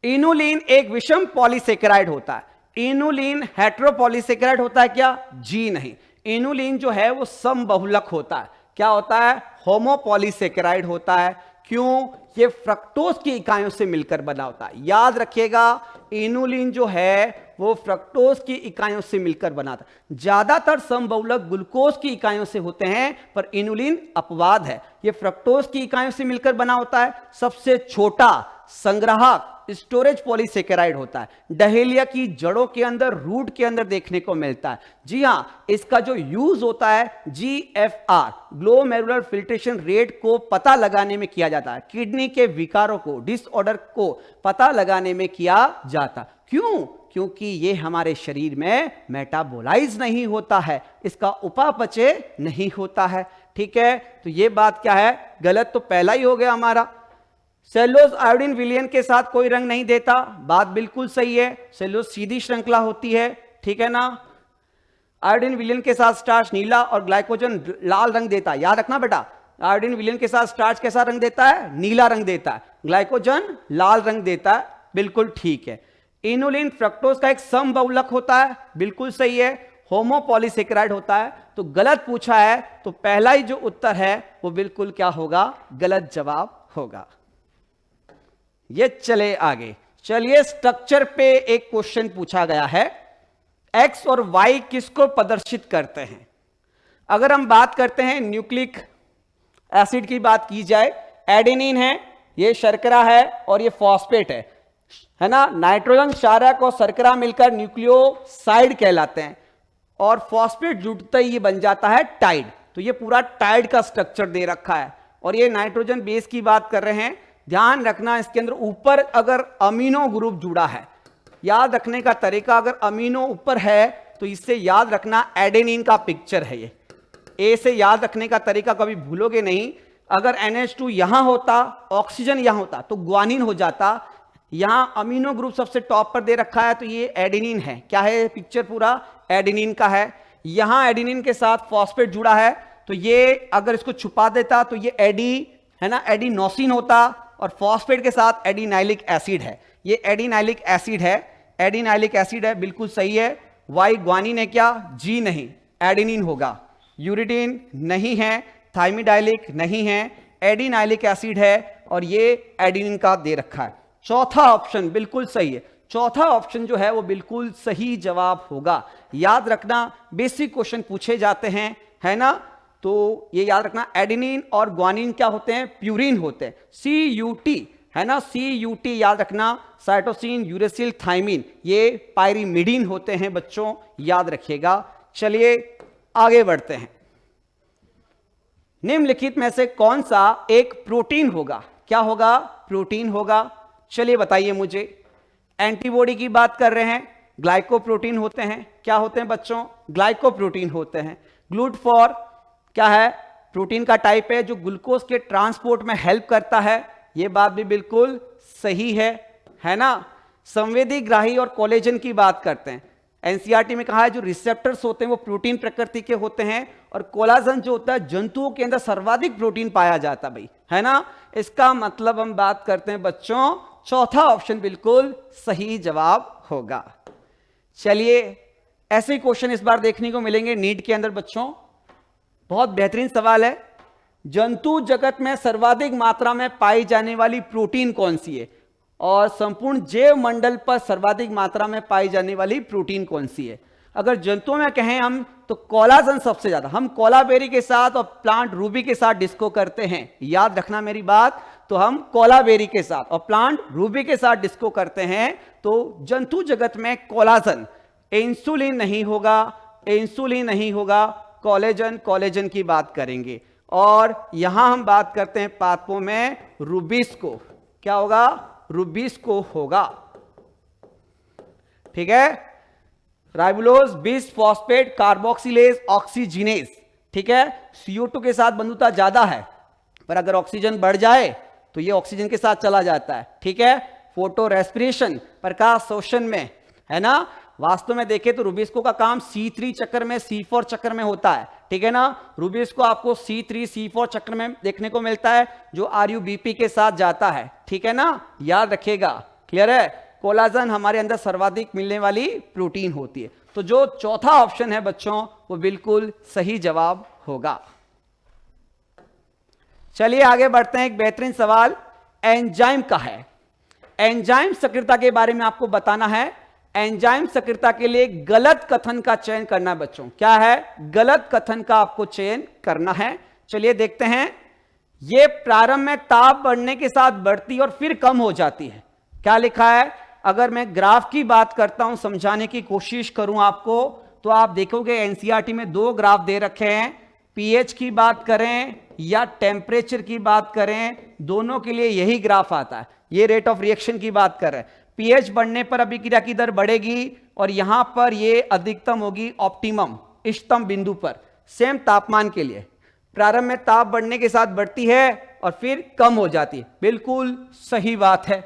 इनुलिन एक विषम पॉलीसेकेराइड होता है। इनुलिन हेटेरोपॉलीसेकेराइड होता है क्या, जी नहीं। इनुलिन जो है वो समबहुलक होता है, क्या होता है, होमोपॉलीसेकेराइड होता है। क्यों, ये फ्रक्टोज की इकाइयों से मिलकर बना होता है, याद रखिएगा। इनुलिन जो है वो फ्रक्टोज की इकाइयों से मिलकर बना था। ज्यादातर समबहुलक ग्लूकोज की इकाइयों से होते हैं, पर इनुलिन अपवाद है, ये फ्रक्टोज की इकाइयों से मिलकर बना होता है। सबसे छोटा संग्राहक स्टोरेज पॉलीसेकेराइड होता है, डहेलिया की जड़ों के अंदर, रूट के अंदर देखने को मिलता है। जी हां, इसका जो यूज होता है GFR, ग्लोमेरुलर फिल्ट्रेशन रेट को पता लगाने में किया जाता है, किडनी के विकारों को, डिसऑर्डर को पता लगाने में किया जाता। क्यों, क्योंकि ये हमारे शरीर में मेटाबोलाइज नहीं होता है, इसका उपापचय नहीं होता है, ठीक है। तो ये बात क्या है, गलत तो पहला ही हो गया हमारा। सेलुलोज आयोडीन विलयन के साथ कोई रंग नहीं देता, बात बिल्कुल सही है। सेलुलोज सीधी श्रृंखला होती है, ठीक है ना। आयोडीन विलयन के साथ स्टार्च नीला और ग्लाइकोजन लाल रंग देता है, याद रखना बेटा। आयोडीन विलयन के साथ स्टार्च कैसा रंग देता है, नीला रंग देता है, ग्लाइकोजन लाल रंग देता है, बिल्कुल ठीक है। इनुलिन फ्रक्टोज का एक समबहुलक होता है, बिल्कुल सही है। होमोपॉलीसेकेराइड होता है, तो गलत पूछा है, तो पहला ही जो उत्तर है वो बिल्कुल क्या होगा, गलत जवाब होगा। ये चले आगे, चलिए स्ट्रक्चर पे एक क्वेश्चन पूछा गया है, एक्स और वाई किसको प्रदर्शित करते हैं। अगर हम बात करते हैं न्यूक्लिक एसिड की बात की जाए, एडेनिन है, ये शर्करा है और ये फॉस्फेट है ना। नाइट्रोजन क्षारक और शर्करा मिलकर न्यूक्लियोसाइड कहलाते हैं, और फॉस्फेट जुड़ते ही ये बन जाता है टाइड। तो ये पूरा टाइड का स्ट्रक्चर दे रखा है, और ये नाइट्रोजन बेस की बात कर रहे हैं। ध्यान रखना इसके अंदर ऊपर अगर अमीनो ग्रुप जुड़ा है, याद रखने का तरीका, अगर अमीनो ऊपर है तो इससे याद रखना एडेनिन का पिक्चर है। ये ए से याद रखने का तरीका कभी भूलोगे नहीं। अगर NH2 यहां होता, ऑक्सीजन यहां होता तो ग्वानिन हो जाता। यहां अमीनो ग्रुप सबसे टॉप पर दे रखा है, तो ये एडेनिन है। क्या है, पिक्चर पूरा एडेनिन का है। यहां एडेनिन के साथ फॉस्फेट जुड़ा है, तो ये अगर इसको छुपा देता तो ये एडी है ना, एडिनोसिन होता, और फॉस्फेट के साथ एडिनाइलिक एसिड है, ये एडिनाइलिक एसिड है, एडिनाइलिक एसिड है, बिल्कुल सही है। वाई ग्वानिन है क्या, जी नहीं, एडेनिन होगा। यूरिडीन नहीं है, थाइमिडाइलिक नहीं है, एडिनाइलिक एसिड है, और ये एडेनिन का दे रखा है। चौथा ऑप्शन बिल्कुल सही है, चौथा ऑप्शन जो है वो बिल्कुल सही जवाब होगा। याद रखना बेसिक क्वेश्चन पूछे जाते हैं, है ना, तो ये याद रखना एडेनिन और ग्वानिन क्या होते हैं, प्यूरिन होते हैं। CUT है ना, CUT याद रखना, साइटोसिन, यूरेसिल, थाइमिन, ये पायरिमिडीन होते हैं बच्चों, याद रखिएगा। चलिए आगे बढ़ते हैं। निम्नलिखित में से कौन सा एक प्रोटीन होगा? क्या होगा? प्रोटीन होगा। चलिए बताइए मुझे। एंटीबॉडी की बात कर रहे हैं, ग्लाइकोप्रोटीन होते हैं। क्या होते हैं बच्चों? ग्लाइकोप्रोटीन होते हैं। ग्लूटाफॉर क्या है? प्रोटीन का टाइप है जो ग्लूकोज के ट्रांसपोर्ट में हेल्प करता है। यह बात भी बिल्कुल सही है ना। संवेदी ग्राही और कोलेजन की बात करते हैं। एनसीईआरटी में कहा है जो रिसेप्टर्स होते हैं वो प्रोटीन प्रकृति के होते हैं, और कोलाजन जो होता है जंतुओं के अंदर सर्वाधिक प्रोटीन पाया जाता है भाई, है ना। इसका मतलब हम बात करते हैं बच्चों, चौथा ऑप्शन बिल्कुल सही जवाब होगा। चलिए ऐसे क्वेश्चन इस बार देखने को मिलेंगे नीट के अंदर बच्चों। बहुत बेहतरीन सवाल है। जंतु जगत में सर्वाधिक मात्रा में पाई जाने वाली प्रोटीन कौन सी है, और संपूर्ण जैव मंडल पर सर्वाधिक मात्रा में पाई जाने वाली प्रोटीन कौन सी है? अगर जंतुओं में कहें हम तो कोलाजन सबसे ज्यादा। हम कोलाबेरी के साथ और प्लांट रूबी के साथ डिस्को करते हैं, याद रखना मेरी बात। तो हम कोलाबेरी के साथ और प्लांट रूबी के साथ डिस्को करते हैं। तो जंतु जगत में कोलाजन, इंसुलिन नहीं होगा, इंसुलिन नहीं होगा, कोलेजन, कोलेजन की बात करेंगे। और यहां हम बात करते हैं पादपों में रूबिस्को। क्या होगा? रूबिस्को होगा। ठीक है। राइबोलोज, बिस फॉस्फेट, कार्बोक्सिलेज, ऑक्सीजिनेज। ठीक है। CO2 के साथ बंधुता ज्यादा है, पर अगर ऑक्सीजन बढ़ जाए तो ये ऑक्सीजन के साथ चला जाता है। ठीक है। फोटो रेस्पिरेशन, प्रकाश शोषण में, है ना। वास्तव में देखें तो रूबिस्को का काम C3 चक्र में, C4 चक्र में होता है। ठीक है ना। रूबिस्को आपको C3 C4 चक्र में देखने को मिलता है, जो RUBP के साथ जाता है। ठीक है ना, याद रखिएगा। क्लियर है। कोलाजन हमारे अंदर सर्वाधिक मिलने वाली प्रोटीन होती है। तो जो चौथा ऑप्शन है बच्चों वो बिल्कुल सही जवाब होगा। चलिए आगे बढ़ते हैं। एक बेहतरीन सवाल एंजाइम का है। एंजाइम सक्रियता के बारे में आपको बताना है। एंजाइम सक्रियता के लिए गलत कथन का चयन करना है बच्चों। क्या है? गलत कथन का आपको चयन करना है। चलिए देखते हैं। यह प्रारंभ में ताप बढ़ने के साथ बढ़ती और फिर कम हो जाती है। क्या लिखा है? अगर मैं ग्राफ की बात करता हूं, समझाने की कोशिश करूं आपको, तो आप देखोगे एनसीईआरटी में 2 ग्राफ दे रखे हैं। पीएच की बात करें या टेम्परेचर की बात करें, दोनों के लिए यही ग्राफ आता है। ये रेट ऑफ रिएक्शन की बात कर रहे हैं। पीएच बढ़ने पर अभिक्रिया की दर बढ़ेगी, और यहां पर ये अधिकतम होगी ऑप्टिमम, इष्टतम बिंदु पर। सेम तापमान के लिए प्रारंभ में ताप बढ़ने के साथ बढ़ती है और फिर कम हो जाती है। बिल्कुल सही बात है।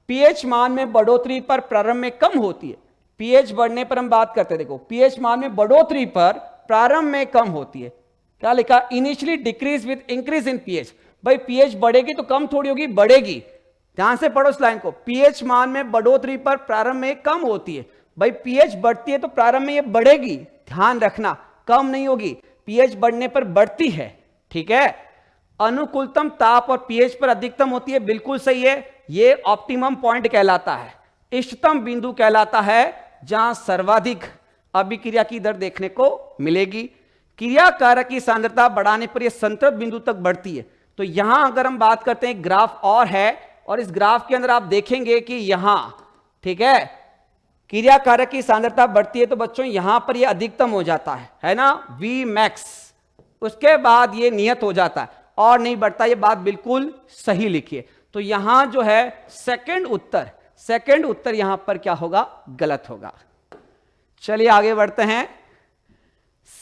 पीएच मान में बढ़ोतरी पर प्रारंभ में कम होती है। पीएच बढ़ने पर हम बात करते हैं, देखो पीएच मान में बढ़ोतरी पर प्रारंभ में कम होती है। क्या लिखा? Initially decrease with increase in pH. भाई पीएच बढ़ेगी तो कम थोड़ी होगी, बढ़ेगी। ध्यान से पढ़ो इस लाइन को। पीएच मान में बढ़ोतरी पर प्रारंभ में कम होती है। भाई पीएच बढ़ती है तो प्रारंभ में ये बढ़ेगी, ध्यान रखना, कम नहीं होगी। पीएच बढ़ने पर बढ़ती है। ठीक है। अनुकूलतम ताप और पीएच पर अधिकतम होती है, बिल्कुल सही है। ये ऑप्टिमम पॉइंट कहलाता है, इष्टतम बिंदु कहलाता है, जहां सर्वाधिक अभिक्रिया की दर देखने को मिलेगी। क्रिया कारक की सांद्रता बढ़ाने पर यह संतृप्त बिंदु तक बढ़ती है। तो यहां अगर हम बात करते हैं, ग्राफ और है, और इस ग्राफ के अंदर आप देखेंगे कि यहां, ठीक है, क्रिया कारक की सांद्रता बढ़ती है तो बच्चों यहां पर यह अधिकतम हो जाता है ना, Vmax। उसके बाद यह नियत हो जाता है और नहीं बढ़ता। यह बात बिल्कुल सही लिखिए। तो यहां जो है सेकंड उत्तर यहां पर क्या होगा? गलत होगा। चलिए आगे बढ़ते हैं।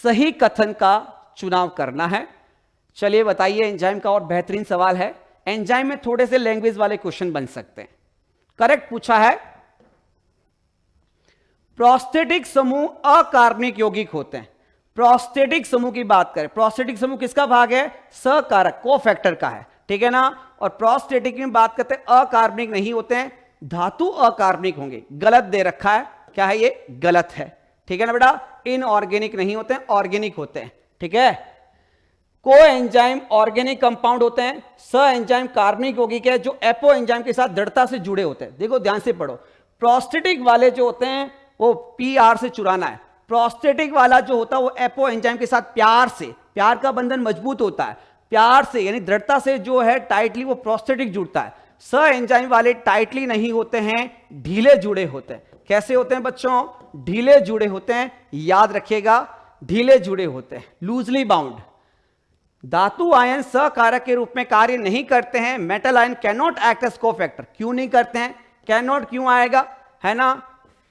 सही कथन का चुनाव करना है। चलिए बताइए। एंजाइम का और बेहतरीन सवाल है। एंजाइम में थोड़े से लैंग्वेज वाले क्वेश्चन बन सकते हैं। करेक्ट पूछा है। प्रोस्थेटिक समूह अकार्बनिक यौगिक होते हैं। प्रोस्थेटिक समूह की बात करें, प्रोस्थेटिक समूह किसका भाग है? सहकारक, कोफैक्टर का है। ठीक है ना। और प्रोस्थेटिक में बात करते हैं अकार्बनिक नहीं होते हैं, धातु अकार्बनिक होंगे। गलत दे रखा है। क्या है ये? गलत है। ठीक है ना बेटा। इनऑर्गेनिक नहीं होते हैं, ऑर्गेनिक होते हैं। ठीक है। को एंजाइम ऑर्गेनिक कंपाउंड होते हैं। स एंजाइम कार्बनिक यौगिक है जो एपो एंजाइम के साथ दृढ़ता से जुड़े होते हैं। देखो ध्यान से पढ़ो। प्रोस्थेटिक वाले जो होते हैं वो PR से चुराना है। प्रोस्थेटिक वाला जो होता है वो एपो एंजाइम के साथ प्यार से, प्यार का बंधन मजबूत होता है, प्यार से यानी दृढ़ता से जो है टाइटली वो प्रोस्थेटिक जुड़ता है। स एंजाइम वाले टाइटली नहीं होते हैं, ढीले जुड़े होते हैं। कैसे होते हैं बच्चों? ढीले जुड़े होते हैं, याद रखिएगा, ढीले जुड़े होते हैं, लूजली बाउंड। धातु आयन सकारक के रूप में कार्य नहीं करते हैं। Metal ion can not act as cofactor. क्यों नहीं करते हैं? कैन नॉट क्यों आएगा, है ना?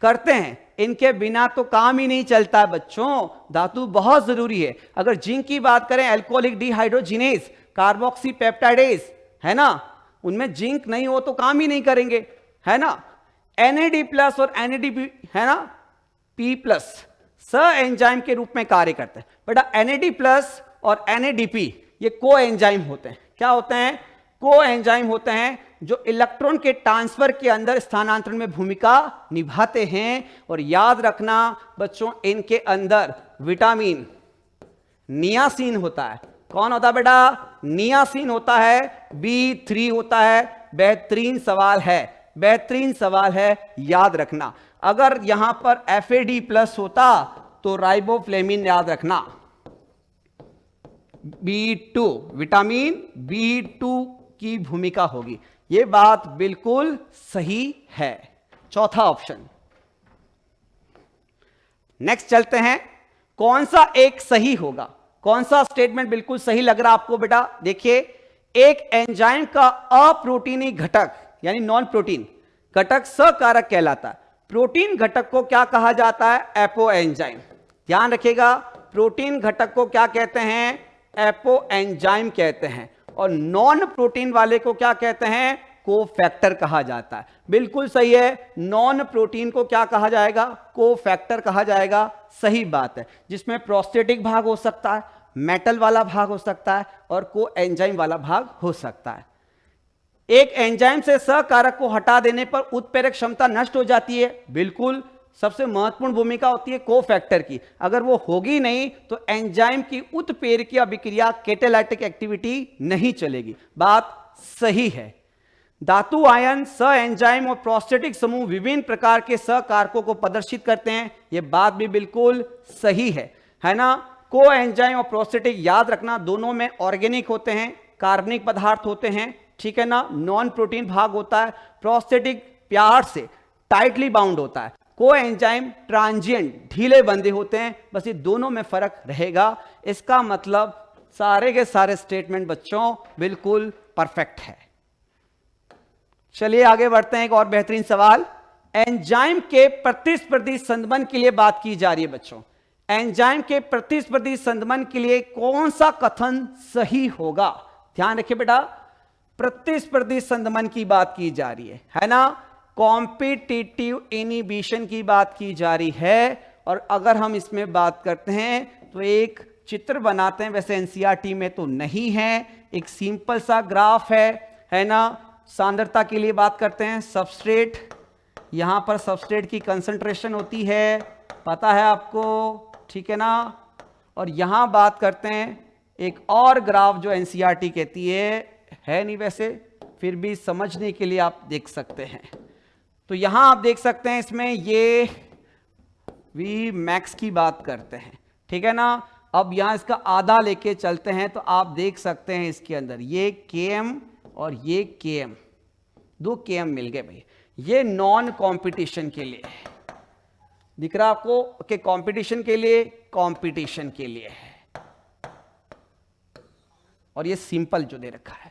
करते हैं, इनके बिना तो काम ही नहीं चलता है बच्चों। धातु बहुत जरूरी है। अगर जिंक की बात करें, अल्कोहलिक डिहाइड्रोजिनेज, कार्बोक्सी पेप्टाइडेज, है ना, उनमें जिंक नहीं हो तो काम ही नहीं करेंगे, है ना। NAD+ और NADP, है ना, P+ स एंजाइम के रूप में कार्य करते हैं। बेटा NAD+ और NADP ये को एंजाइम होते हैं। क्या होते हैं? को एंजाइम होते हैं जो इलेक्ट्रॉन के ट्रांसफर के अंदर स्थानांतरण में भूमिका निभाते हैं। और याद रखना बच्चों, इनके अंदर विटामिन नियासिन होता है। कौन होता है बेटा? नियासिन होता है, B3 होता है। बेहतरीन सवाल है, बेहतरीन सवाल है, याद रखना। अगर यहां पर FAD+ होता तो राइबोफ्लेविन याद रखना, B2, विटामिन B2 की भूमिका होगी। यह बात बिल्कुल सही है, चौथा ऑप्शन। नेक्स्ट चलते हैं, कौन सा एक सही होगा? कौन सा स्टेटमेंट बिल्कुल सही लग रहा आपको बेटा? देखिए, एक एंजाइम का अप्रोटीनी घटक यानी नॉन प्रोटीन घटक सकारक कहलाता है। प्रोटीन घटक को क्या कहा जाता है? Apo enzyme. ध्यान रखिएगा, प्रोटीन घटक को क्या कहते हैं? एपो एंजाइम कहते हैं। और नॉन प्रोटीन वाले को क्या कहते हैं? कोफैक्टर कहा जाता है। बिल्कुल सही है, नॉन प्रोटीन को क्या कहा जाएगा? कोफैक्टर कहा जाएगा। सही बात है, जिसमें प्रोस्टेटिक भाग हो सकता है, मेटल वाला भाग हो सकता है और को एंजाइम वाला भाग हो सकता है। एक एंजाइम से सकारक को हटा देने पर उत्प्रेरक क्षमता नष्ट हो जाती है। बिल्कुल, सबसे महत्वपूर्ण भूमिका होती है कोफैक्टर की। अगर वो होगी नहीं तो एंजाइम की उत्प्रेरकीय अभिक्रिया कैटालाइटिक एक्टिविटी नहीं चलेगी। बात सही है। धातु आयन स एंजाइम और प्रोस्टेटिक समूह विभिन्न प्रकार के सकारकों को प्रदर्शित करते हैं। यह बात भी बिल्कुल सही है ना। को एंजाइम और प्रोस्टेटिक याद रखना, दोनों में ऑर्गेनिक होते हैं, कार्बनिक पदार्थ होते हैं, ठीक है ना। नॉन प्रोटीन भाग होता है। प्रोस्टेटिक प्यार से टाइटली बाउंड होता है। को एंजाइम ट्रांजिएंट, ढीले बंधे होते हैं। बस ये दोनों में फर्क रहेगा। इसका मतलब सारे के सारे स्टेटमेंट बच्चों बिल्कुल परफेक्ट है। चलिए आगे बढ़ते हैं। एक और बेहतरीन सवाल, एंजाइम के प्रतिस्पर्धी संदमन के लिए बात की जा रही है बच्चों। एंजाइम के प्रतिस्पर्धी संदमन के लिए कौन सा कथन सही होगा? ध्यान रखिए बेटा, प्रतिस्पर्धी संदमन की बात की जा रही है ना। कॉम्पिटिटिव इनिबिशन की बात की जा रही है। और अगर हम इसमें बात करते हैं तो एक चित्र बनाते हैं, वैसे एनसीईआरटी में तो नहीं है, एक सिंपल सा ग्राफ है ना। सांद्रता के लिए बात करते हैं, सबस्ट्रेट, यहां पर सबस्ट्रेट की कंसंट्रेशन होती है, पता है आपको, ठीक है ना। और यहां बात करते हैं एक और ग्राफ जो एनसीईआरटी कहती है नहीं वैसे, फिर भी समझने के लिए आप देख सकते हैं। तो यहां आप देख सकते हैं, इसमें ये Vmax की बात करते हैं, ठीक है ना। अब यहां इसका आधा लेके चलते हैं तो आप देख सकते हैं इसके अंदर ये Km और ये Km, 2 Km मिल गए भाई। ये नॉन कंपटीशन के लिए है, दिख रहा आपको कि कंपटीशन के लिए, कंपटीशन के लिए है। और ये सिंपल जो दे रखा है,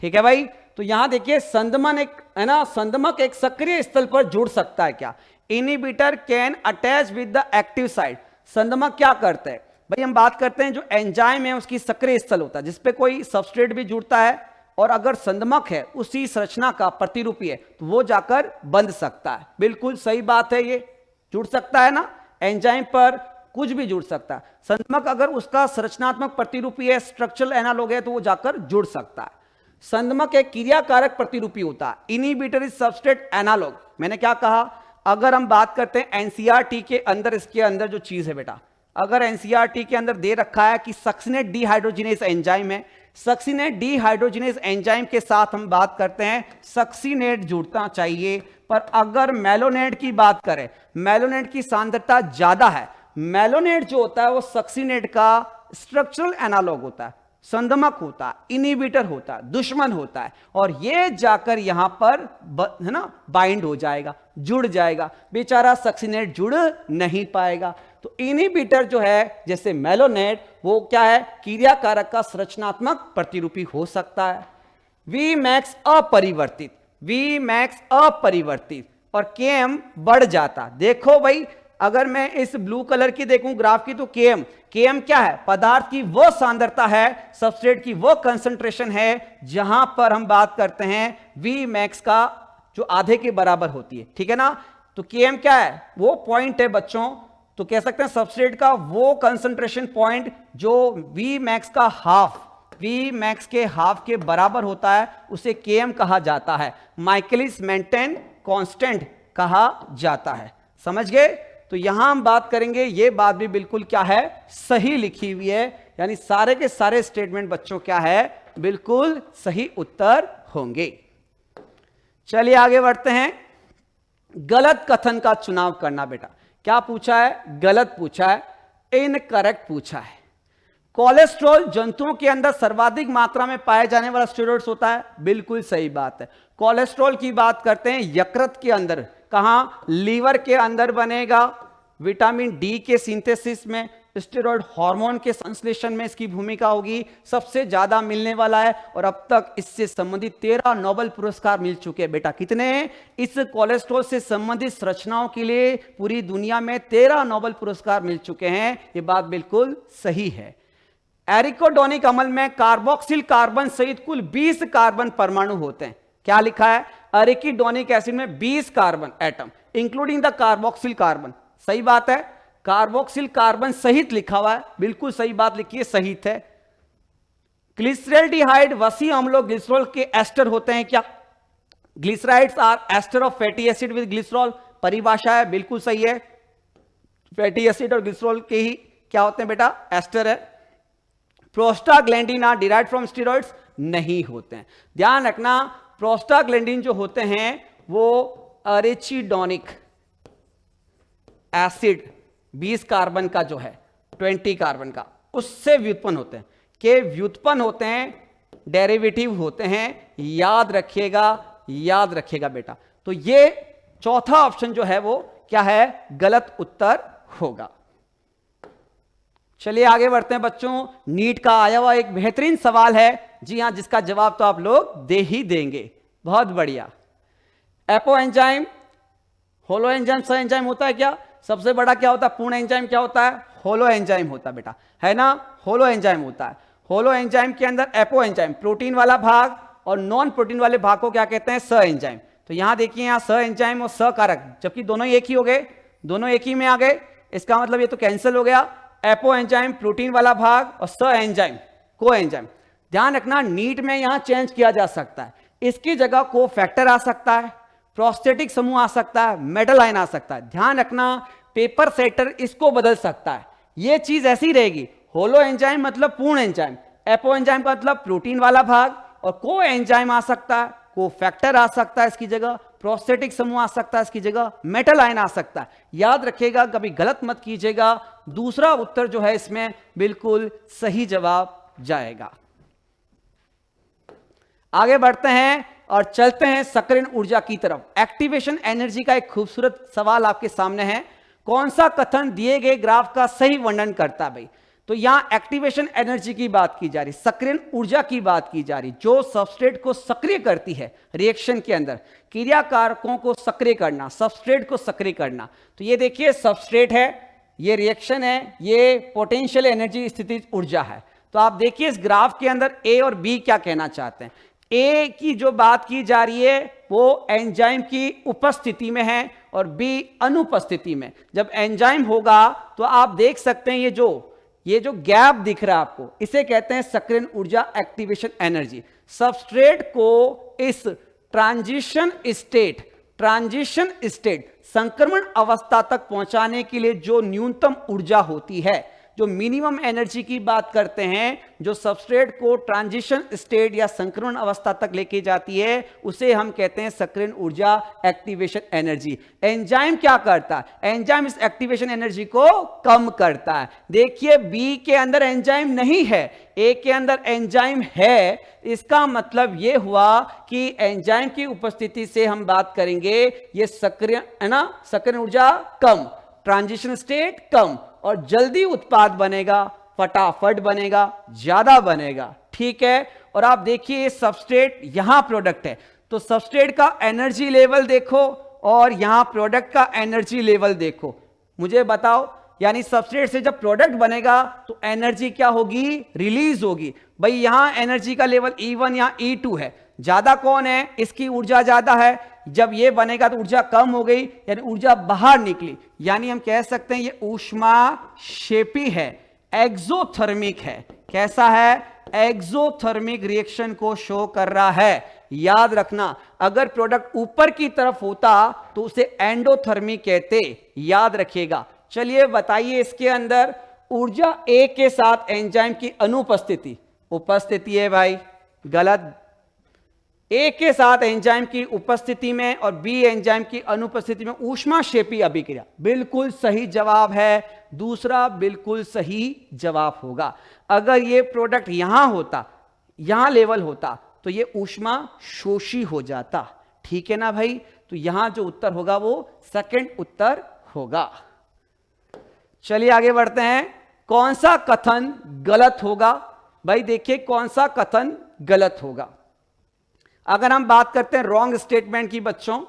ठीक है भाई। तो यहां देखिए संदमन एक है ना, संदमक एक सक्रिय स्थल पर जुड़ सकता है क्या? Inhibitor can attach with the active site. संदमक क्या करते हैं भाई? हम बात करते हैं जो एंजाइम है उसकी सक्रिय स्थल होता है जिसपे कोई सबस्ट्रेट भी जुड़ता है, और अगर संदमक है उसी संरचना का प्रतिरूपी है तो वो जाकर बंध सकता है। बिल्कुल सही बात है, ये जुड़ सकता है ना, एंजाइम पर कुछ भी जुड़ सकता है। संदमक अगर उसका संरचनात्मक प्रतिरूपी है, स्ट्रक्चरल एनालॉग है, तो वो जाकर जुड़ सकता है। संदमक एक क्रियाकारक प्रतिरूपी होता है। Inhibitor is substrate analogue. मैंने क्या कहा? अगर हम बात करते हैं एनसीईआरटी के अंदर, इसके अंदर जो चीज है बेटा, अगर एनसीईआरटी के अंदर दे रखा है कि सक्सिनेट डिहाइड्रोजिनेज एंजाइम है, सक्सिनेट डिहाइड्रोजिनेज एंजाइम के साथ हम बात करते हैं सक्सिनेट जुड़ना चाहिए। पर अगर मेलोनेट की बात करें, मेलोनेट की सांद्रता ज्यादा है, मेलोनेट जो होता है वो सक्सिनेट का स्ट्रक्चरल एनालॉग होता है। संदमक होता है, इनिबिटर होता है, दुश्मन होता है, और ये जाकर यहां पर है ना बाइंड हो जाएगा, जुड़ जाएगा, बेचारा सक्सिनेट जुड़ नहीं पाएगा। तो इनिबिटर जो है जैसे मेलोनेट, वो क्या है, क्रियाकारक का संरचनात्मक प्रतिरूपी हो सकता है। वी मैक्स अपरिवर्तित, वी मैक्स अपरिवर्तित, और केएम बढ़ जाता। देखो भाई, अगर मैं इस ब्लू कलर की देखूं ग्राफ की, तो केएम, केएम क्या है, पदार्थ की वो सांद्रता है, सबस्ट्रेट की वो कंसंट्रेशन है जहां पर हम बात करते हैं वी मैक्स का जो आधे के बराबर होती है, ठीक है ना। तो केएम क्या है, वो पॉइंट है बच्चों, तो कह सकते हैं सबस्ट्रेट का वो कंसंट्रेशन पॉइंट जो वी मैक्स का हाफ, वी मैक्स के हाफ के बराबर होता है, उसे केएम कहा जाता है, माइकलिस मेंटेन कांस्टेंट कहा जाता है। समझ गए। तो यहां हम बात करेंगे, ये बात भी बिल्कुल क्या है, सही लिखी हुई है, यानी सारे के सारे स्टेटमेंट बच्चों क्या है, बिल्कुल सही उत्तर होंगे। चलिए आगे बढ़ते हैं। गलत कथन का चुनाव करना। बेटा क्या पूछा है, गलत पूछा है, इनकरेक्ट पूछा है। कोलेस्ट्रॉल जंतुओं के अंदर सर्वाधिक मात्रा में पाए जाने वाला स्टेरॉइड होता है, बिल्कुल सही बात है। कोलेस्ट्रॉल की बात करते हैं यकृत के अंदर, कहां, लीवर के अंदर बनेगा, विटामिन डी के सिंथेसिस में, स्टेरॉइड हार्मोन के संश्लेषण में इसकी भूमिका होगी, सबसे ज्यादा मिलने वाला है, और अब तक इससे संबंधित 13 नोबेल पुरस्कार मिल चुके हैं। बेटा कितने हैं, इस कोलेस्ट्रॉल से संबंधित संरचनाओं के लिए पूरी दुनिया में 13 नोबेल पुरस्कार मिल चुके हैं, ये बात बिल्कुल सही है। एरिकोडोनिक अम्ल में कार्बोक्सिल कार्बन सहित कुल 20 कार्बन परमाणु होते हैं। क्या लिखा है, एरिकिडोनिक एसिड में 20 carbon atom including the carboxyl carbon. सही बात है, कार्बोक्सिल कार्बन सहित लिखा हुआ है, बिल्कुल सही बात लिखी है, सहित है। ग्लिसरॉल्डिहाइड वसीय अम्लों ग्लिसरॉल के एस्टर होते हैं क्या, glycerides are ester of fatty acid with glycerol, परिभाषा है, बिल्कुल सही है। फैटी एसिड और ग्लिसरॉल के ही क्या होते हैं बेटा, एस्टर है। Prostaglandin are derived from steroids, नहीं होते हैं। ध्यान रखना, प्रोस्टाग्लैंडिन जो होते हैं वो एरिचिडोनिक एसिड 20 कार्बन का जो है, 20 कार्बन का, उससे व्युत्पन्न होते हैं, के व्युत्पन्न होते हैं, डेरिवेटिव होते हैं, याद रखिएगा, याद रखिएगा बेटा। तो ये चौथा ऑप्शन जो है वो क्या है, गलत उत्तर होगा। चलिए आगे बढ़ते हैं बच्चों। नीट का आया हुआ एक बेहतरीन सवाल है, जी हां, जिसका जवाब तो आप लोग दे ही देंगे, बहुत बढ़िया। एपो एंजाइम, होलो एंजाइम, स एंजाइम होता है क्या, सबसे बड़ा क्या होता है, पूर्ण एंजाइम क्या होता है, होलो एंजाइम होता है बेटा, है ना, होलो एंजाइम होता है। होलो एंजाइम के अंदर एपो एंजाइम प्रोटीन वाला भाग और नॉन प्रोटीन वाले भाग को क्या कहते हैं, स एंजाइम। तो यहां देखिए, यहां स एंजाइम और स कारक, जबकि दोनों एक ही हो गए, दोनों एक ही में आ गए, इसका मतलब ये तो कैंसिल हो गया। एपो एंजाइम प्रोटीन वाला भाग और स एंजाइम को एंजाइम। ध्यान रखना, नीट में यहां चेंज किया जा सकता है, इसकी जगह को फैक्टर आ सकता है, प्रोस्थेटिक समूह आ सकता है, मेटल आयन आ सकता है। ध्यान रखना, पेपर सेटर इसको बदल सकता है, ये चीज ऐसी रहेगी। होलो एंजाइम मतलब पूर्ण एंजाइम, एपो एंजाइम का मतलब प्रोटीन वाला भाग, और को एंजाइम आ सकता है, को फैक्टर आ सकता है इसकी जगह, प्रोस्थेटिक समूह आ सकता है इसकी जगह, मेटल आयन आ सकता है। याद रखिएगा, कभी गलत मत कीजिएगा। दूसरा उत्तर जो है इसमें बिल्कुल सही जवाब जाएगा। आगे बढ़ते हैं और चलते हैं सक्रियण ऊर्जा की तरफ। एक्टिवेशन एनर्जी का एक खूबसूरत सवाल आपके सामने है। कौन सा कथन दिए गए ग्राफ का सही वर्णन करता है भाई, तो यहां एक्टिवेशन एनर्जी की बात की जा रही, सक्रियण ऊर्जा की बात की जा रही, जो सबस्ट्रेट को सक्रिय करती है रिएक्शन के अंदर, क्रियाकारकों को सक्रिय करना, सबस्ट्रेट को सक्रिय करना। तो ये देखिए सबस्ट्रेट है, ये रिएक्शन है, ये पोटेंशियल एनर्जी स्थितिज ऊर्जा है। तो आप देखिए इस ग्राफ के अंदर ए और बी क्या कहना चाहते हैं। ए की जो बात की जा रही है वो एंजाइम की उपस्थिति में है और बी अनुपस्थिति में। जब एंजाइम होगा तो आप देख सकते हैं ये जो गैप दिख रहा है आपको, इसे कहते हैं सक्रियण ऊर्जा, एक्टिवेशन एनर्जी। सबस्ट्रेट को इस ट्रांजिशन स्टेट संक्रमण अवस्था तक पहुंचाने के लिए जो न्यूनतम ऊर्जा होती है, जो मिनिमम एनर्जी की बात करते हैं, जो सबस्ट्रेट को ट्रांजिशन स्टेट या संक्रमण अवस्था तक लेके जाती है, उसे हम कहते हैं सक्रियण ऊर्जा, एक्टिवेशन एनर्जी। एंजाइम क्या करता है? एंजाइम इस एक्टिवेशन एनर्जी को कम करता है। देखिए बी के अंदर एंजाइम नहीं है, ए के अंदर एंजाइम है। इसका मतलब यह हुआ कि एंजाइम की उपस्थिति से हम बात करेंगे, ये सक्रिय है ना, सक्रियण ऊर्जा कम, ट्रांजिशन स्टेट कम, और जल्दी उत्पाद बनेगा, फटाफट बनेगा, ज्यादा बनेगा। ठीक है। और आप देखिए सबस्ट्रेट यहां प्रोडक्ट है, तो सबस्ट्रेट का एनर्जी लेवल देखो और यहां प्रोडक्ट का एनर्जी लेवल देखो। मुझे बताओ, यानी सबस्ट्रेट से जब प्रोडक्ट बनेगा तो एनर्जी क्या होगी? रिलीज होगी। भाई यहां एनर्जी का लेवल E1 या E2 है, ज्यादा कौन है? इसकी ऊर्जा ज्यादा है। जब ये बनेगा तो ऊर्जा कम हो गई, यानी ऊर्जा बाहर निकली, यानी हम कह सकते हैं ये ऊष्माक्षेपी है, एक्सोथर्मिक है। कैसा है? एक्सोथर्मिक रिएक्शन को शो कर रहा है। याद रखना, अगर प्रोडक्ट ऊपर की तरफ होता तो उसे एंडोथर्मिक कहते, याद रखिएगा। चलिए बताइए, इसके अंदर ऊर्जा ए के साथ एंजाइम की अनुपस्थिति, उपस्थिति है भाई, गलत। ए के साथ एंजाइम की उपस्थिति में और बी एंजाइम की अनुपस्थिति में ऊष्माक्षेपी अभिक्रिया, बिल्कुल सही जवाब है। दूसरा बिल्कुल सही जवाब होगा। अगर ये प्रोडक्ट यहां होता, यहां लेवल होता, तो ये ऊष्मा शोषी हो जाता। ठीक है ना भाई? तो यहां जो उत्तर होगा वो सेकंड उत्तर होगा। चलिए आगे बढ़ते हैं। कौन सा कथन गलत होगा? भाई देखिए कौन सा कथन गलत होगा। अगर हम बात करते हैं रॉन्ग स्टेटमेंट की बच्चों,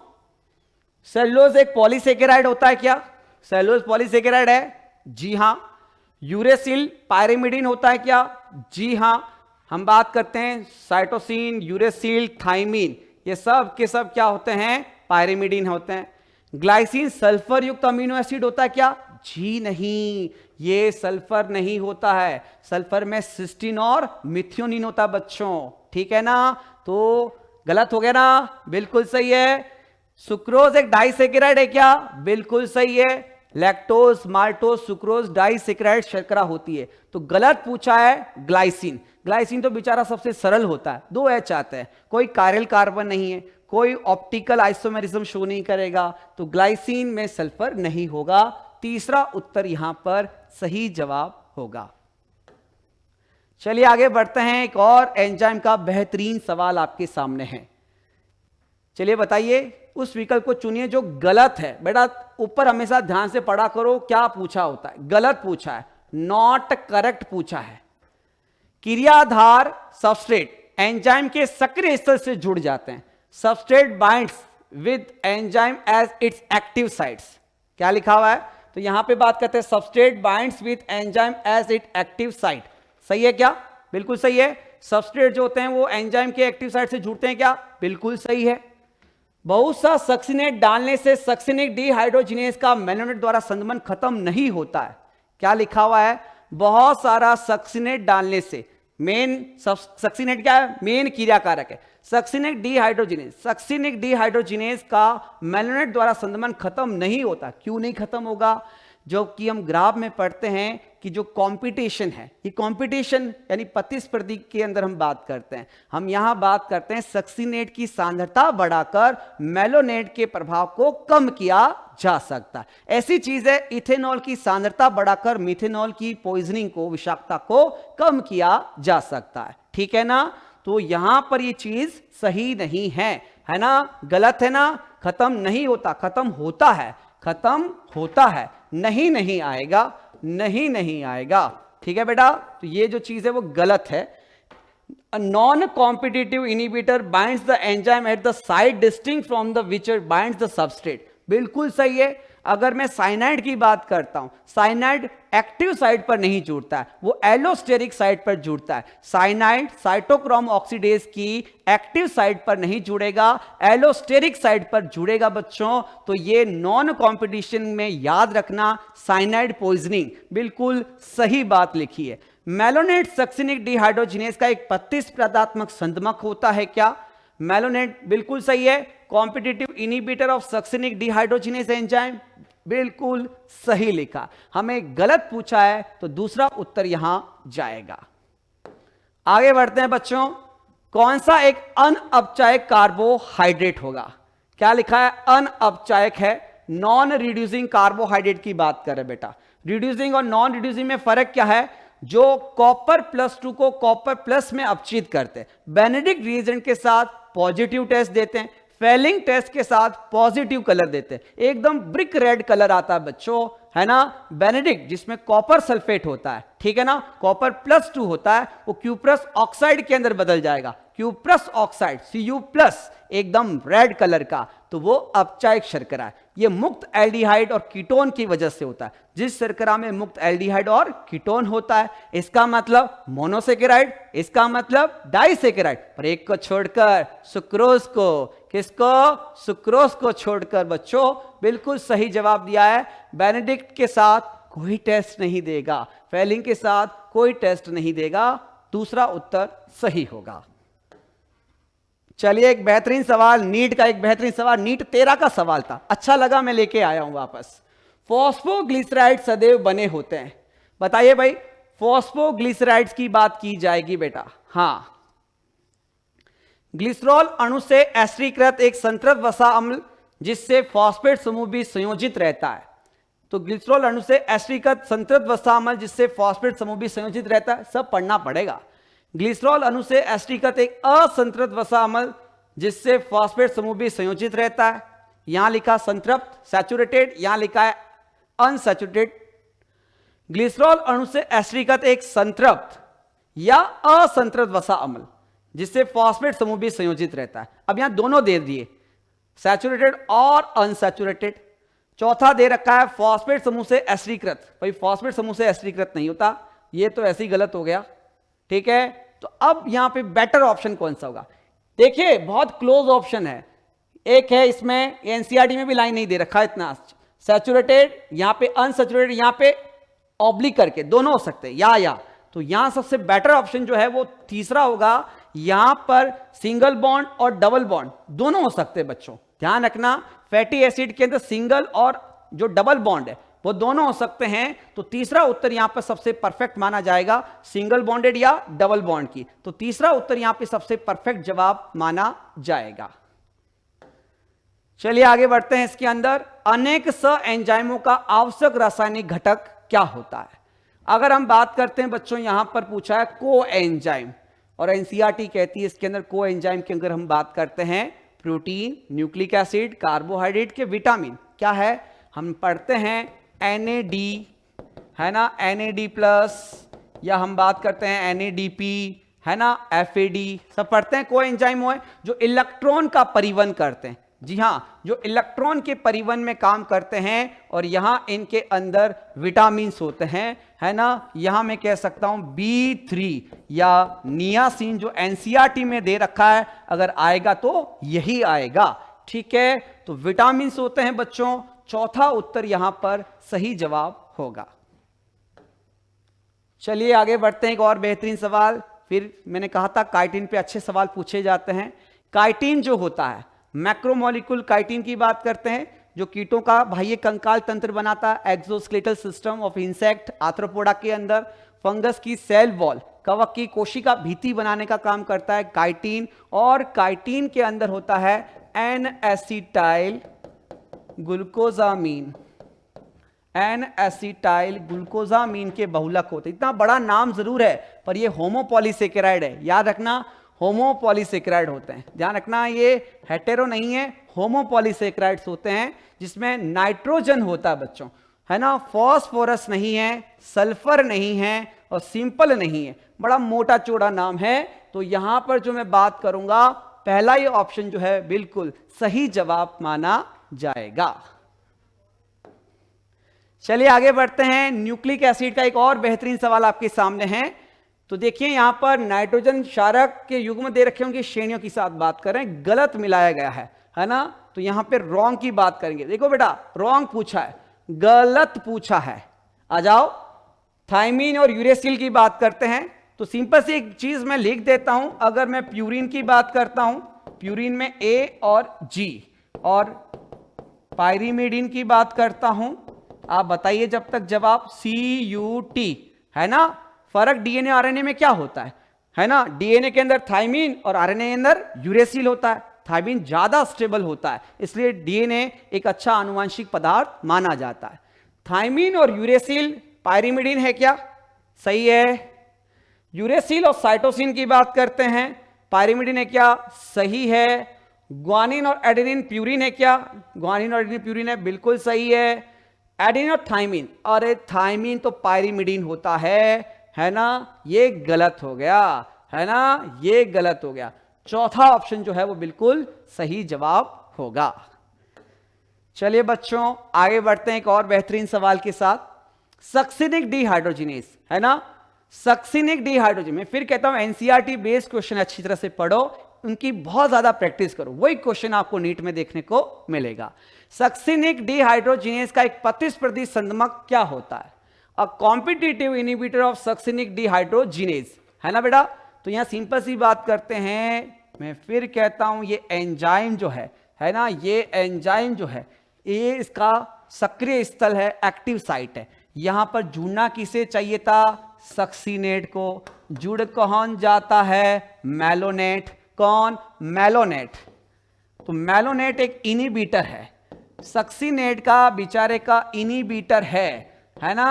सेलुलोज एक पॉलीसेकेराइड होता है क्या? सेलुलोज पॉलीसेकेराइड है, जी हां। यूरेसिल पायरिमिडीन होता है क्या? जी हां। हम बात करते हैं साइटोसिन, यूरेसिल, थाइमीन, ये सब के सब क्या होते हैं? पायरिमिडीन होते हैं। ग्लाइसिन सल्फर युक्त अमीनो एसिड होता है क्या? जी नहीं, ये सल्फर नहीं होता है। सल्फर में सिस्टीन और मिथ्योनिन होता है बच्चों। ठीक है ना? तो गलत हो गया ना? बिल्कुल सही है। सुक्रोज एक डाइसेकेराइड है क्या? बिल्कुल सही है। लैक्टोज, माल्टोज, सुक्रोज डाइसेकेराइड शर्करा होती है। तो गलत पूछा है ग्लाइसिन। ग्लाइसिन तो बेचारा सबसे सरल होता है, 2 H आते हैं, कोई कायरल कार्बन नहीं है, कोई ऑप्टिकल आइसोमेरिज्म शो नहीं करेगा, तो ग्लाइसिन में सल्फर नहीं होगा। तीसरा उत्तर यहां पर सही जवाब होगा। चलिए आगे बढ़ते हैं। एक और एंजाइम का बेहतरीन सवाल आपके सामने है। चलिए बताइए, उस विकल्प को चुनिए जो गलत है। बेटा ऊपर हमेशा ध्यान से पढ़ा करो, क्या पूछा होता है? गलत पूछा है, नॉट करेक्ट पूछा है। क्रियाधार सबस्ट्रेट एंजाइम के सक्रिय स्तर से जुड़ जाते हैं। Substrate binds with enzyme as its active sites. क्या लिखा हुआ है? तो यहां पे बात करते हैं substrate binds with enzyme as it active site. सही है क्या? बिल्कुल सही है। सबस्ट्रेट जो होते हैं वो एंजाइम के एक्टिव साइट से जुड़ते हैं क्या? बिल्कुल सही है। बहुत सा सक्सिनेट डालने से सक्सिनिक डिहाइड्रोजिनेज का मेलोनेट द्वारा संदमन खत्म नहीं होता है। क्या लिखा हुआ है? बहुत सारा सक्सिनेट डालने से, मेन सक्सिनेट क्या है? मेन क्रियाकारक है। सक्सिनिक डिहाइड्रोजिनेज का मेलोनेट द्वारा संदमन खत्म नहीं होता। क्यों नहीं खत्म होगा? जो कि हम ग्राफ में पढ़ते हैं कि जो कंपटीशन है, ये कंपटीशन यानी प्रतिस्पर्धी के अंदर हम बात करते हैं। हम यहां बात करते हैं सक्सिनेट की सांद्रता बढ़ाकर मेलोनेट के प्रभाव को कम किया जा सकता है। ऐसी चीज है इथेनॉल की सांद्रता बढ़ाकर मिथेनॉल की पॉइजनिंग को, विषाक्तता को कम किया जा सकता है। ठीक है ना? तो यहां पर ये चीज सही नहीं है ना? गलत है ना? खत्म नहीं होता, खत्म होता है, खत्म होता है, नहीं आएगा, नहीं आएगा। ठीक है बेटा? तो ये जो चीज है वो गलत है। Non competitive inhibitor binds the enzyme at the site distinct from the which binds the substrate. बिल्कुल सही है। अगर मैं साइनाइड की बात करता हूं, साइनाइड एक्टिव साइट पर नहीं जुड़ता है, वो एलोस्टेरिक साइट पर जुड़ता है। साइनाइड साइटोक्रोम ऑक्सीडेज की एक्टिव साइट पर नहीं जुड़ेगा, एलोस्टेरिक साइट पर जुड़ेगा बच्चों। तो ये नॉन कॉम्पिटिशन में याद रखना, साइनाइड पॉइजनिंग, बिल्कुल सही बात लिखी है। मेलोनेट सक्सिनिक डिहाइड्रोजिनेज का एक प्रतिस्पर्धात्मक संदमक होता है क्या? मेलोनेट बिल्कुल सही है। Competitive inhibitor of succinic dehydrogenase enzyme, बिल्कुल सही लिखा। हमें गलत पूछा है तो दूसरा उत्तर यहां जाएगा। आगे बढ़ते हैं बच्चों, कौन सा एक अनअपचायक कार्बोहाइड्रेट होगा? क्या लिखा है? अनअपचायक है, नॉन रिड्यूसिंग कार्बोहाइड्रेट की बात कर रहे बेटा। रिड्यूसिंग और नॉन रिड्यूसिंग में फर्क क्या है? जो कॉपर +2 को कॉपर प्लस में अपचित करते हैं, बेनेडिक्ट रिएजेंट के साथ पॉजिटिव टेस्ट देते हैं, फेलिंग टेस्ट के साथ पॉजिटिव कलर देते हैं, एकदम ब्रिक रेड कलर आता है बच्चों, है ना। बेनेडिक्ट जिसमें कॉपर सल्फेट होता है, ठीक है ना, कॉपर +2 होता है, वो क्यूप्रस ऑक्साइड के अंदर बदल जाएगा, क्यूप्रस ऑक्साइड Cu+, एकदम रेड कलर का, तो वो अपचायक शर्करा है। ये मुक्त एल्डिहाइड और कीटोन की वजह से होता है। जिस शर्करा में मुक्त एल्डिहाइड और कीटोन होता है, इसका मतलब मोनोसेकेराइड, इसका मतलब डाइसेकेराइड, पर एक को छोड़कर सुक्रोज को, किसको? सुक्रोज को छोड़कर बच्चों बिल्कुल सही जवाब दिया है। बेनेडिक्ट के साथ कोई टेस्ट नहीं देगा, फेलिंग के साथ कोई टेस्ट नहीं देगा, दूसरा उत्तर सही होगा। चलिए एक बेहतरीन सवाल, नीट का एक बेहतरीन सवाल, नीट 13 का सवाल था, अच्छा लगा मैं लेके आया हूं वापस। फॉस्फोग्लिसराइड सदैव बने होते हैं, बताइए भाई, फॉस्फोग्लिसराइड्स की बात की जाएगी बेटा। हां, ग्लिसरॉल अणु से एस्टरीकृत एक संतृप्त वसा अम्ल जिससे फॉस्फेट समूह भी संयोजित रहता है। तो ग्लिसरॉल अणु से एस्टरीकृत संतृप्त वसा अम्ल जिससे फॉस्फेट समूह भी संयोजित रहता है, सब पढ़ना पड़ेगा। ग्लिसरॉल अणु से एस्टरीकृत एक असंतृप्त वसा अम्ल जिससे फॉस्फेट समूह भी संयोजित रहता है। यहां लिखा संतृप्त सैचुरेटेड, यहां लिखा है अनसैचुरेटेड। ग्लिसरॉल अणु से एस्टरीकृत एक संतृप्त या असंतृप्त वसा अम्ल जिससे फॉस्फेट समूह भी संयोजित रहता है। अब यहां दोनों दे दिए, सैचुरेटेड और अनसैचुरेटेड। चौथा दे रखा है फॉस्फेट समूह से एस्टरीकृत, भाई फॉस्फेट समूह से एस्टरीकृत नहीं होता, ये तो ऐसे ही गलत हो गया, ठीक है। तो अब यहां पे बेटर ऑप्शन कौन सा होगा? देखिए बहुत क्लोज ऑप्शन है, एक है इसमें एनसीईआरटी में भी लाइन नहीं दे रखा इतना, सैचुरेटेड, यहां पे अनसैचुरेटेड, यहां पे ऑब्लिक करके दोनों हो सकते हैं, या तो यहां सबसे बेटर ऑप्शन जो है वो तीसरा होगा। यहां पर सिंगल बॉन्ड और डबल बॉन्ड दोनों हो सकते हैं बच्चों, ध्यान रखना, फैटी एसिड के अंदर सिंगल और जो डबल बॉन्ड है वो दोनों हो सकते हैं। तो तीसरा उत्तर यहां पर सबसे परफेक्ट माना जाएगा, सिंगल बॉन्डेड या डबल बॉन्ड की, तो तीसरा उत्तर यहां पे सबसे परफेक्ट जवाब माना जाएगा। चलिए आगे बढ़ते हैं। इसके अंदर अनेक एंजाइमों का आवश्यक रासायनिक घटक क्या होता है? अगर हम बात करते हैं बच्चों, यहां पर पूछा है को एंजाइम, और एनसीईआरटी कहती है इसके अंदर को एंजाइम के अंदर हम बात करते हैं प्रोटीन, न्यूक्लिक एसिड, कार्बोहाइड्रेट के विटामिन, क्या है? हम पढ़ते हैं NAD, है ना, NAD+, या हम बात करते हैं NADP, है ना, FAD, सब पढ़ते हैं। को एंजाइम है जो इलेक्ट्रॉन का परिवहन करते हैं, जी हां, जो इलेक्ट्रॉन के परिवहन में काम करते हैं, और यहां इनके अंदर विटामिन होते हैं, है ना। यहां मैं कह सकता हूं B3 या नियासिन, जो एनसीईआरटी में दे रखा है, अगर आएगा तो यही आएगा, ठीक है। तो विटामिन होते हैं बच्चों, चौथा उत्तर यहां पर सही जवाब होगा। चलिए आगे बढ़ते हैं, एक और बेहतरीन सवाल। फिर मैंने कहा था काइटिन पे अच्छे सवाल पूछे जाते हैं। काइटिन जो होता है, मैक्रोमोलिक्यूल काइटिन की बात करते हैं, जो कीटों का बाह्य कंकाल तंत्र बनाता है, एक्सोस्केलेटल सिस्टम ऑफ इंसेक्ट, आर्थ्रोपोडा के अंदर, फंगस की सेल वॉल, कवक की कोशिका भित्ति बनाने का काम करता है काइटिन, और काइटिन के अंदर होता है N-एसिटाइल ग्लूकोजामीन, N-एसिटाइल ग्लूकोजामीन के बहुलक होते। इतना बड़ा नाम जरूर है पर ये होमोपॉलीसेकेराइड है, याद रखना, होमोपॉलीसेकेराइड होते हैं, ध्यान रखना, ये हेटेरो नहीं है, होमोपॉलीसेकेराइड्स होते हैं, जिसमें नाइट्रोजन होता है बच्चों, है ना, फॉस्फोरस नहीं है, सल्फर नहीं है, और सिंपल नहीं है, बड़ा मोटा चौड़ा नाम है। तो यहां पर जो मैं बात करूंगा, पहला ये ऑप्शन जो है बिल्कुल सही जवाब माना जाएगा। चलिए आगे बढ़ते हैं। न्यूक्लिक एसिड का एक और बेहतरीन सवाल आपके सामने है। तो देखिए यहां पर नाइट्रोजन क्षारक के युग्म दे रखे होंगे, श्रेणियों की साथ बात कर रहे हैं, गलत मिलाया गया है ना। तो यहां पे रॉन्ग की बात करेंगे। देखो बेटा, रॉन्ग पूछा है, गलत पूछा है, आ जाओ। थाइमीन और यूरेसिल की बात करते हैं, तो सिंपल सी एक चीज मैं लिख देता हूं। अगर मैं प्यूरिन की बात करता हूं, प्यूरिन में A और G, और पायरिमिडीन की बात करता हूं, आप बताइए जब तक जवाब। CUT है ना। फर्क डीएनए आरएनए में क्या होता है ना। डीएनए के अंदर थाइमिन और आरएनए के अंदर यूरेसिल होता है। थाइमिन ज्यादा स्टेबल होता है, इसलिए डीएनए एक अच्छा आनुवांशिक पदार्थ माना जाता है। थाइमिन और यूरेसिल पायरिमिडीन है क्या? सही है। यूरेसिल और साइटोसिन की बात करते हैं, पायरिमिडीन है क्या? सही है। ग्वानिन और एडेनिन प्यूरिन है क्या? ग्वानिन और एडेनिन प्यूरिन है, बिल्कुल सही है। एडेनिन और थाइमिन, अरे थाइमिन तो पायरिमिडीन होता है ना। ये गलत हो गया, है ना, ये गलत हो गया। चौथा ऑप्शन जो है वो बिल्कुल सही जवाब होगा। चलिए बच्चों आगे बढ़ते हैं एक और बेहतरीन सवाल के साथ। सक्सिनिक डिहाइड्रोजिनेज है ना। सक्सिनिक डिहाइड्रोजिनेज, मैं फिर कहता हूं एनसीईआरटी बेस्ड क्वेश्चन अच्छी तरह से पढ़ो, उनकी बहुत ज्यादा प्रैक्टिस करो, वही क्वेश्चन आपको नीट में देखने को मिलेगा। सक्सिनिक डिहाइड्रोजिनेज का एक प्रतिस्पर्धी संगमक क्या होता है? A competitive inhibitor of succinic dehydrogenase, है ना बेटा। तो यहां सिंपल सी बात करते हैं, मैं फिर कहता हूं ये एंजाइम जो है ना, ये एंजाइम जो है ये इसका सक्रिय स्थल है, एक्टिव साइट है। यहां पर जुड़ना किसे चाहिए था? सक्सिनेट को। जुड़ कौन जाता है? मैलोनेट। कौन? मैलोनेट। तो मैलोनेट एक इनिबिटर है, सक्सिनेट का बेचारे का इनिबिटर है ना।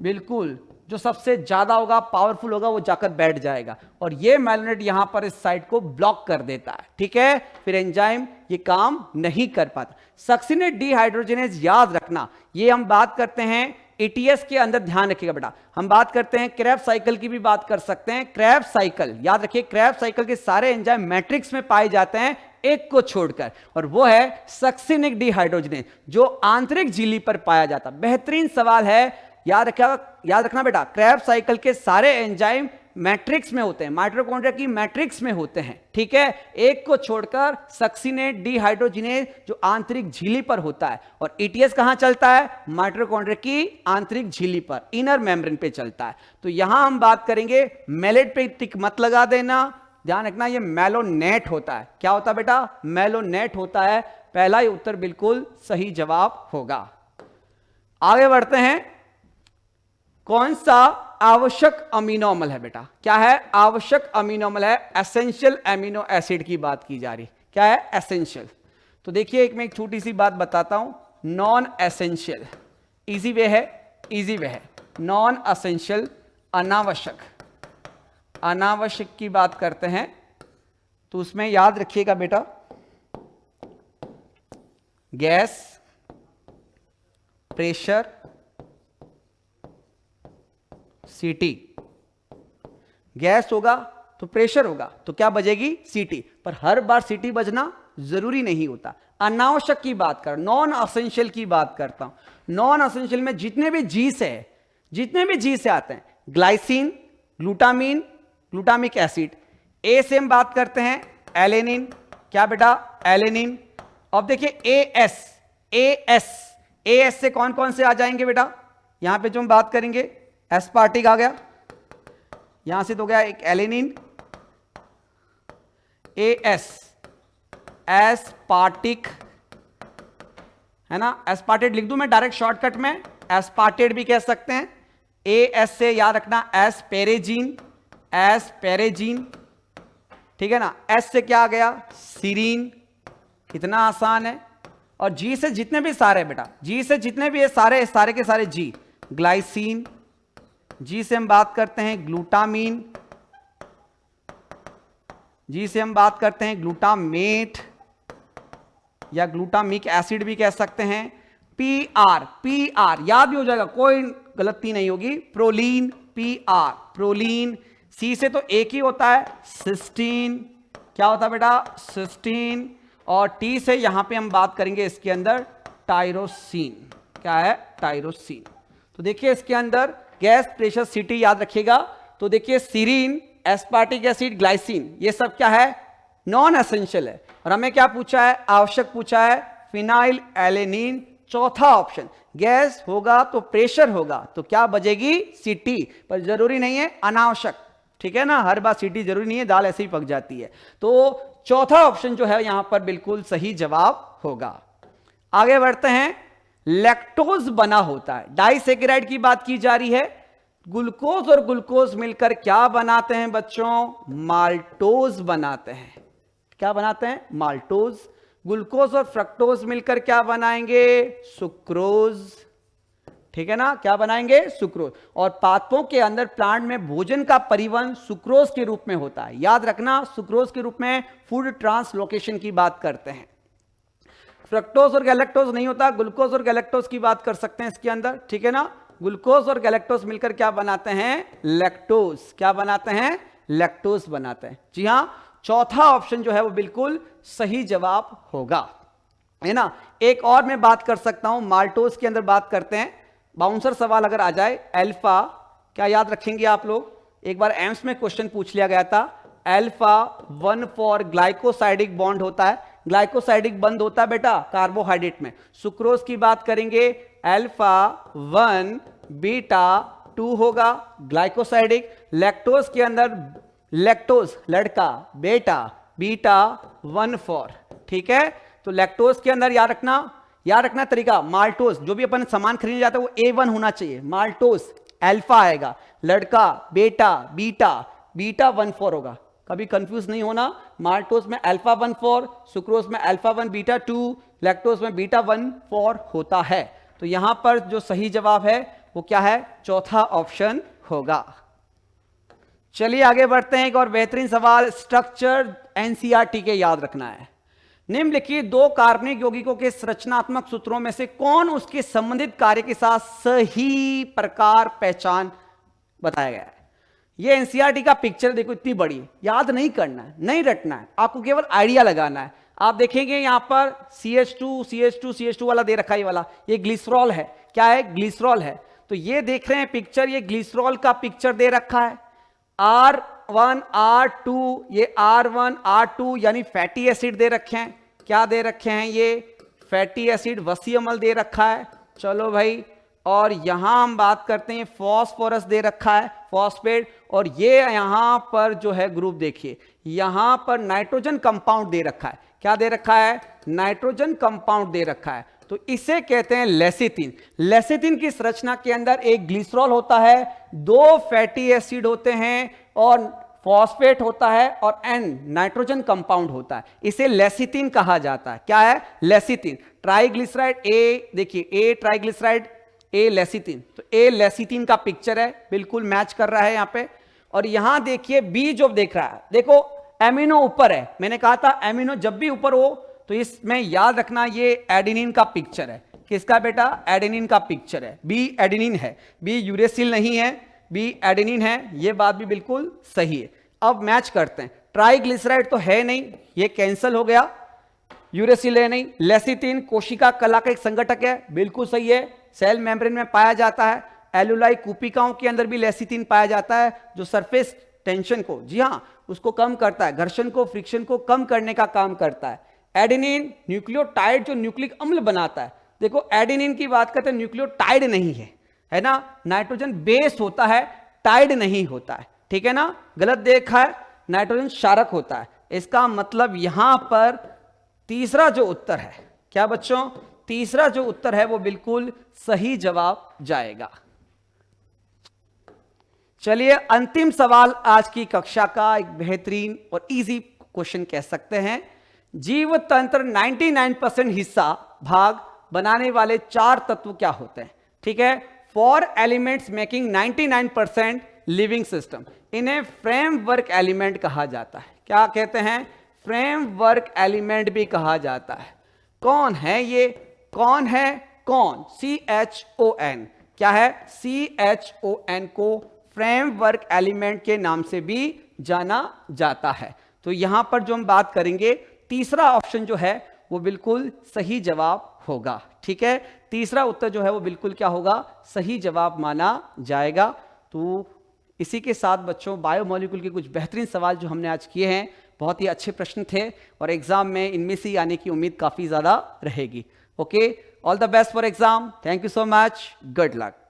बिल्कुल, जो सबसे ज्यादा होगा, पावरफुल होगा, वो जाकर बैठ जाएगा, और ये मैलोनेट यहां पर इस साइट को ब्लॉक कर देता है। ठीक है, फिर एंजाइम ये काम नहीं कर पाता। सक्सिनेट डिहाइड्रोजिनेज याद रखना, ये हम बात करते हैं एटीएस के अंदर, ध्यान रखिएगा बेटा। हम बात करते हैं क्रेब्स साइकिल की भी बात कर सकते हैं। क्रेब्स साइकिल याद रखिए, क्रेब्स साइकिल के सारे एंजाइम मैट्रिक्स में पाए जाते हैं एक को छोड़कर, और वो है सक्सिनिक डिहाइड्रोजिनेज, जो आंतरिक झिल्ली पर पाया जाता। बेहतरीन सवाल है, याद रखना बेटा। क्रेब्स साइकिल के सारे एंजाइम मैट्रिक्स में होते हैं, माइटोकॉन्ड्रिया की मैट्रिक्स में होते हैं। ठीक है, एक को छोड़कर सक्सिनेट डिहाइड्रोजिनेज जो आंतरिक झिल्ली पर होता है, और एटीएस कहां चलता है? माइटोकॉन्ड्रिया की आंतरिक झिल्ली पर, इनर मेम्ब्रेन पे चलता है। तो यहां हम बात करेंगे, मेलेट पे टिक मत लगा देना, ध्यान रखना ये मैलोनेट होता है। क्या होता है बेटा? मैलोनेट होता है। पहला ही उत्तर बिल्कुल सही जवाब होगा। आगे बढ़ते हैं, कौन सा आवश्यक अमीनो अम्ल है बेटा? क्या है? आवश्यक अमीनो अम्ल है। एसेंशियल अमीनो एसिड की बात की जा रही। क्या है? एसेंशियल। तो देखिए मैं एक छोटी सी बात बताता हूं, नॉन एसेंशियल इजी वे है, इजी वे है। नॉन एसेंशियल अनावश्यक, अनावश्यक की बात करते हैं, तो उसमें याद रखिएगा बेटा, गैस, प्रेशर, सीटी। गैस होगा तो प्रेशर होगा, तो क्या बजेगी? सीटी। पर हर बार सीटी बजना जरूरी नहीं होता। अनावश्यक की बात कर, नॉन एसेंशियल की बात करता हूं। नॉन एसेंशियल में जितने भी जी से है, जितने भी जी से आते हैं, ग्लाइसिन, ग्लूटामीन, ग्लूटामिक एसिड। ए से हम बात करते हैं एलेनिन। क्या बेटा? एलेनिन। अब देखिए एएस, एएस, एएस से कौन कौन से आ जाएंगे बेटा? यहां पे जो हम बात करेंगे, एस्पार्टिक आ गया, यहां से तो गया एक एलेनिन, एएस, एस्पार्टिक, है ना। एस्पार्टेट लिख दूं मैं डायरेक्ट शॉर्टकट में, एस्पार्टेट भी कह सकते हैं। एएस से याद रखना एस्पेरेजीन, एस्पेरेजीन, ठीक है ना। एस से क्या आ गया? सीरीन। कितना आसान है। और जी से जितने भी सारे बेटा, जी से जितने भी ये सारे के सारे जी, ग्लाइसिन। जी से हम बात करते हैं ग्लूटामीन, जी से हम बात करते हैं ग्लूटामेट या ग्लूटामिक एसिड भी कह सकते हैं। पी आर, पी आर याद भी हो जाएगा, कोई गलती नहीं होगी। Proline, P R, proline. C से तो एक ही होता है, सिस्टीन। क्या होता है बेटा? सिस्टीन। और टी से यहां पे हम बात करेंगे इसके अंदर टायरोसिन। क्या है? टायरोसिन। तो देखिए इसके अंदर गैस, प्रेशर, सीटी याद रखिएगा। तो देखिए सीरीन, एस्पार्टिक एसिड, ग्लाइसिन, ये सब क्या है? नॉन एसेंशियल है। और हमें क्या पूछा है? आवश्यक पूछा है, फिनाइल एलेनिन। चौथा ऑप्शन, गैस होगा तो प्रेशर होगा, तो क्या बजेगी? सीटी। पर जरूरी नहीं है, अनावश्यक। ठीक है ना, हर बार सीटी जरूरी नहीं है, दाल ऐसे ही पक जाती है। तो चौथा ऑप्शन जो है यहां पर बिल्कुल सही जवाब होगा। आगे बढ़ते हैं, लैक्टोज बना होता है, डाइसेकेराइड की बात की जा रही है। ग्लूकोज और ग्लूकोज मिलकर क्या बनाते हैं बच्चों? माल्टोज बनाते हैं। क्या बनाते हैं? माल्टोज। ग्लूकोज और फ्रक्टोज मिलकर क्या बनाएंगे? सुक्रोज। ठीक है ना, क्या बनाएंगे? सुक्रोज। और पादपों के अंदर प्लांट में भोजन का परिवहन सुक्रोज के रूप में होता है। याद रखना, सुक्रोज के रूप में फूड ट्रांसलोकेशन की बात करते हैं। फ्रक्टोज और गैलेक्टोज नहीं होता, ग्लूकोज और गैलेक्टोज की बात कर सकते हैं इसके अंदर। ठीक है ना, ग्लूकोज और गैलेक्टोज मिलकर क्या बनाते हैं? लैक्टोज। क्या बनाते हैं? लैक्टोज बनाते हैं। जी हां, चौथा ऑप्शन जो है वो बिल्कुल सही जवाब होगा, है ना। एक और मैं बात कर सकता हूं, माल्टोज के अंदर बात करते हैं। बाउंसर सवाल अगर आ जाए, अल्फा, क्या याद रखेंगे आप लोग? एक बार एम्स में क्वेश्चन पूछ लिया गया था, अल्फा 1 फॉर ग्लाइकोसाइडिक बॉन्ड होता है। ग्लाइकोसाइडिक बंद होता है बेटा कार्बोहाइड्रेट में। सुक्रोज की बात करेंगे, अल्फा 1 बीटा 2 होगा ग्लाइकोसाइडिक। लैक्टोज के अंदर लैक्टोज लड़का, बेटा, बीटा 1 फॉर। ठीक है, तो लैक्टोज के अंदर याद रखना तरीका, माल्टोज जो भी अपन सामान खरीदने जाते हैं वो A1 होना चाहिए। माल्टोज अल्फा आएगा, लड़का, बेटा, बीटा 1 फॉर होगा। कभी कंफ्यूज नहीं होना, माल्टोज में अल्फा 1 फॉर, सुक्रोज में अल्फा 1 बीटा 2, लैक्टोज में बीटा 1 फॉर होता है। तो यहां पर जो सही जवाब है वो क्या है? चौथा ऑप्शन होगा। चलिए आगे बढ़ते हैं, एक और बेहतरीन सवाल, स्ट्रक्चर एनसीईआरटी के याद रखना है। निम्नलिखित दो कार्बनिक यौगिकों के संरचनात्मक सूत्रों में से कौन उसके संबंधित कार्य के साथ सही प्रकार पहचान बताया गया है? ये एनसीईआरटी का पिक्चर देखो, इतनी बड़ी, याद नहीं करना है, नहीं रटना है, आपको केवल आइडिया लगाना है। आप देखेंगे यहां पर CH2 वाला दे रखा है, ये वाला, ये ग्लिसरॉल है। क्या है? ग्लिसरॉल है। तो ये देख रहे हैं पिक्चर, ये ग्लिसरॉल का पिक्चर दे रखा है। R1 R2, ये R1 R2 यानी फैटी एसिड दे रखे हैं। क्या दे रखे हैं? ये फैटी एसिड वसीयमल दे रखा है। चलो भाई, और यहां हम बात करते हैं, फॉस्फोरस दे रखा है, फॉस्फेट। और ये यहां पर जो है ग्रुप देखिए, यहां पर नाइट्रोजन कंपाउंड दे रखा है। क्या दे रखा है? नाइट्रोजन कंपाउंड दे रखा है। तो इसे कहते हैं लेसिथिन। लेसिथिन की संरचना के अंदर एक ग्लिसरॉल होता है, 2 फैटी एसिड होते हैं और फॉस्फेट होता है और एन नाइट्रोजन कंपाउंड होता है। इसे लेसिथिन कहा जाता है। क्या है? लेसिथिन। ट्राइग्लिसराइड ए, देखिए ए ट्राइग्लिसराइड, ए लेसिथिन। तो ए लेसिथिन का पिक्चर है, बिल्कुल मैच कर रहा है यहां पे। और यहां देखिए बी जो देख रहा है, देखो एमिनो ऊपर है। मैंने कहा था एमिनो जब भी ऊपर हो तो इसमें याद रखना ये एडेनिन का पिक्चर है। किसका बेटा? एडेनिन का पिक्चर है। बी एडेनिन है, बी यूरेसिल नहीं है, बी एडेनिन है। ये बात भी बिल्कुल सही है। अब मैच करते हैं, ट्राइग्लिसराइड तो है नहीं, ये कैंसिल हो गया, यूरेसिल है नहीं। लेसिथिन कोशिका कला का एक संगठक है, बिल्कुल सही है, सेल मेम्ब्रेन में पाया जाता है। एलुलाई कूपिकाओं के अंदर भी लेसिथिन पाया जाता है, जो सरफेस टेंशन को, जी हाँ, उसको कम करता है, घर्षण को, फ्रिक्शन को कम करने का काम करता है। एडेनिन न्यूक्लियोटाइड जो न्यूक्लिक अम्ल बनाता है। देखो एडेनिन की बात करते हैं, न्यूक्लियोटाइड नहीं है ना, नाइट्रोजन बेस होता है, टाइड नहीं होता है। ठीक है ना, गलत देखा है, नाइट्रोजन क्षारक होता है। इसका मतलब यहां पर तीसरा जो उत्तर है, क्या बच्चों? तीसरा जो उत्तर है वो बिल्कुल सही जवाब जाएगा। चलिए अंतिम सवाल आज की कक्षा का, एक बेहतरीन और इजी क्वेश्चन कह सकते हैं। जीव तंत्र 99% हिस्सा भाग बनाने वाले 4 तत्व क्या होते हैं? ठीक है, for elements making 99% living system, इन्हें फ्रेमवर्क एलिमेंट कहा जाता है। क्या कहते हैं? फ्रेमवर्क एलिमेंट भी कहा जाता है। कौन है ये? कौन है? कौन? CHON। क्या है? CHON को फ्रेमवर्क एलिमेंट के नाम से भी जाना जाता है। तो यहां पर जो हम बात करेंगे, तीसरा ऑप्शन जो है वो बिल्कुल सही जवाब होगा। ठीक है, तीसरा उत्तर जो है वो बिल्कुल क्या होगा? सही जवाब माना जाएगा। तो इसी के साथ बच्चों बायोमोलिक्यूल के कुछ बेहतरीन सवाल जो हमने आज किए हैं, बहुत ही अच्छे प्रश्न थे और एग्जाम में इनमें से आने की उम्मीद काफी ज्यादा रहेगी। Okay, all the best for exam. Thank you so much, good luck.